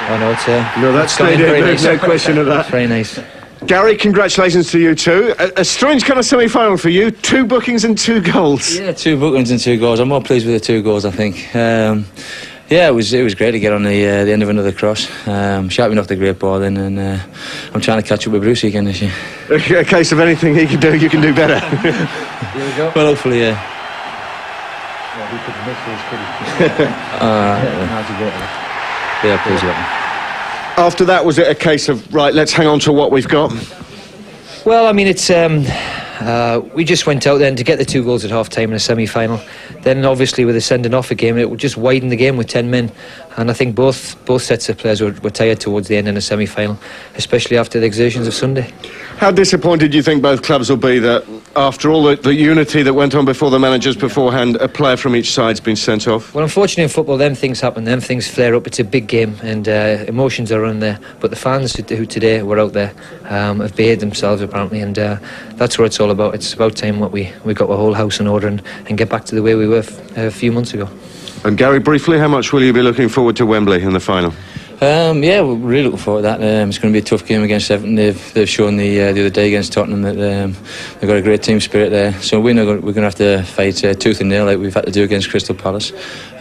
Speaker 7: Oh no, it's...
Speaker 6: no, that's stayed in, there's no question of that.
Speaker 7: Very nice.
Speaker 6: Gary, congratulations to you too. A strange kind of semi-final for you. 2 bookings and 2 goals.
Speaker 8: Yeah, 2 bookings and 2 goals. I'm more pleased with the 2 goals, I think. Yeah, it was great to get on the end of another cross. Sharpie knocked a great ball in, and I'm trying to catch up with Brucey again this year.
Speaker 6: A case of anything he can do, you can do better.
Speaker 8: Here we go. Well, hopefully, yeah.
Speaker 1: Well, he could miss his, could he?
Speaker 8: Yeah, please, yeah.
Speaker 6: After that, was it a case of, right, let's hang on to what we've got?
Speaker 7: Well, I mean, it's we just went out then to get the 2 goals at half-time in a semi-final. Then, obviously, with the sending-off a game, it would just widen the game with 10 men. And I think both sets of players were tired towards the end in a semi-final, especially after the exertions of Sunday.
Speaker 6: How disappointed do you think both clubs will be that, after all the unity that went on before the managers beforehand, a player from each side's been sent off?
Speaker 7: Well, unfortunately in football, them things happen, them things flare up. It's a big game, and emotions are on there. But the fans who today were out there have behaved themselves, apparently, and that's what it's all about. It's about time we got our whole house in order and get back to the way we were a few months ago.
Speaker 6: And Gary, briefly, how much will you be looking forward to Wembley in the final?
Speaker 8: Yeah, we're really looking forward to that. It's going to be a tough game against Everton. They've shown the other day against Tottenham that they've got a great team spirit there. So we're going to have to fight tooth and nail like we've had to do against Crystal Palace.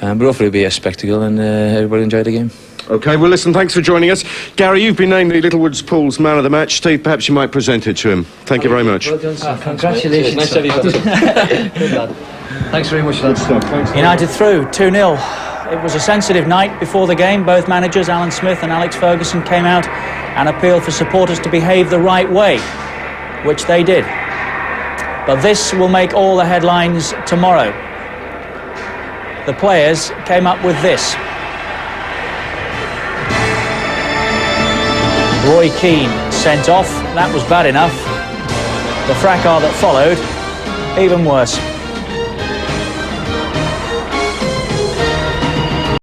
Speaker 8: But hopefully it'll be a spectacle and everybody enjoy the game.
Speaker 6: OK, well, listen, thanks for joining us. Gary, you've been named the Littlewoods Pool's man of the match. Steve, perhaps you might present it to him. Thank you very much.
Speaker 7: Well done, congratulations.
Speaker 8: Nice to have you.
Speaker 7: Good lad. Thanks very much, lads.
Speaker 1: United through 2-0. It was a sensitive night before the game. Both managers, Alan Smith and Alex Ferguson, came out and appealed for supporters to behave the right way, which they did. But this will make all the headlines tomorrow. The players came up with this. Roy Keane sent off. That was bad enough. The fracas that followed, even worse.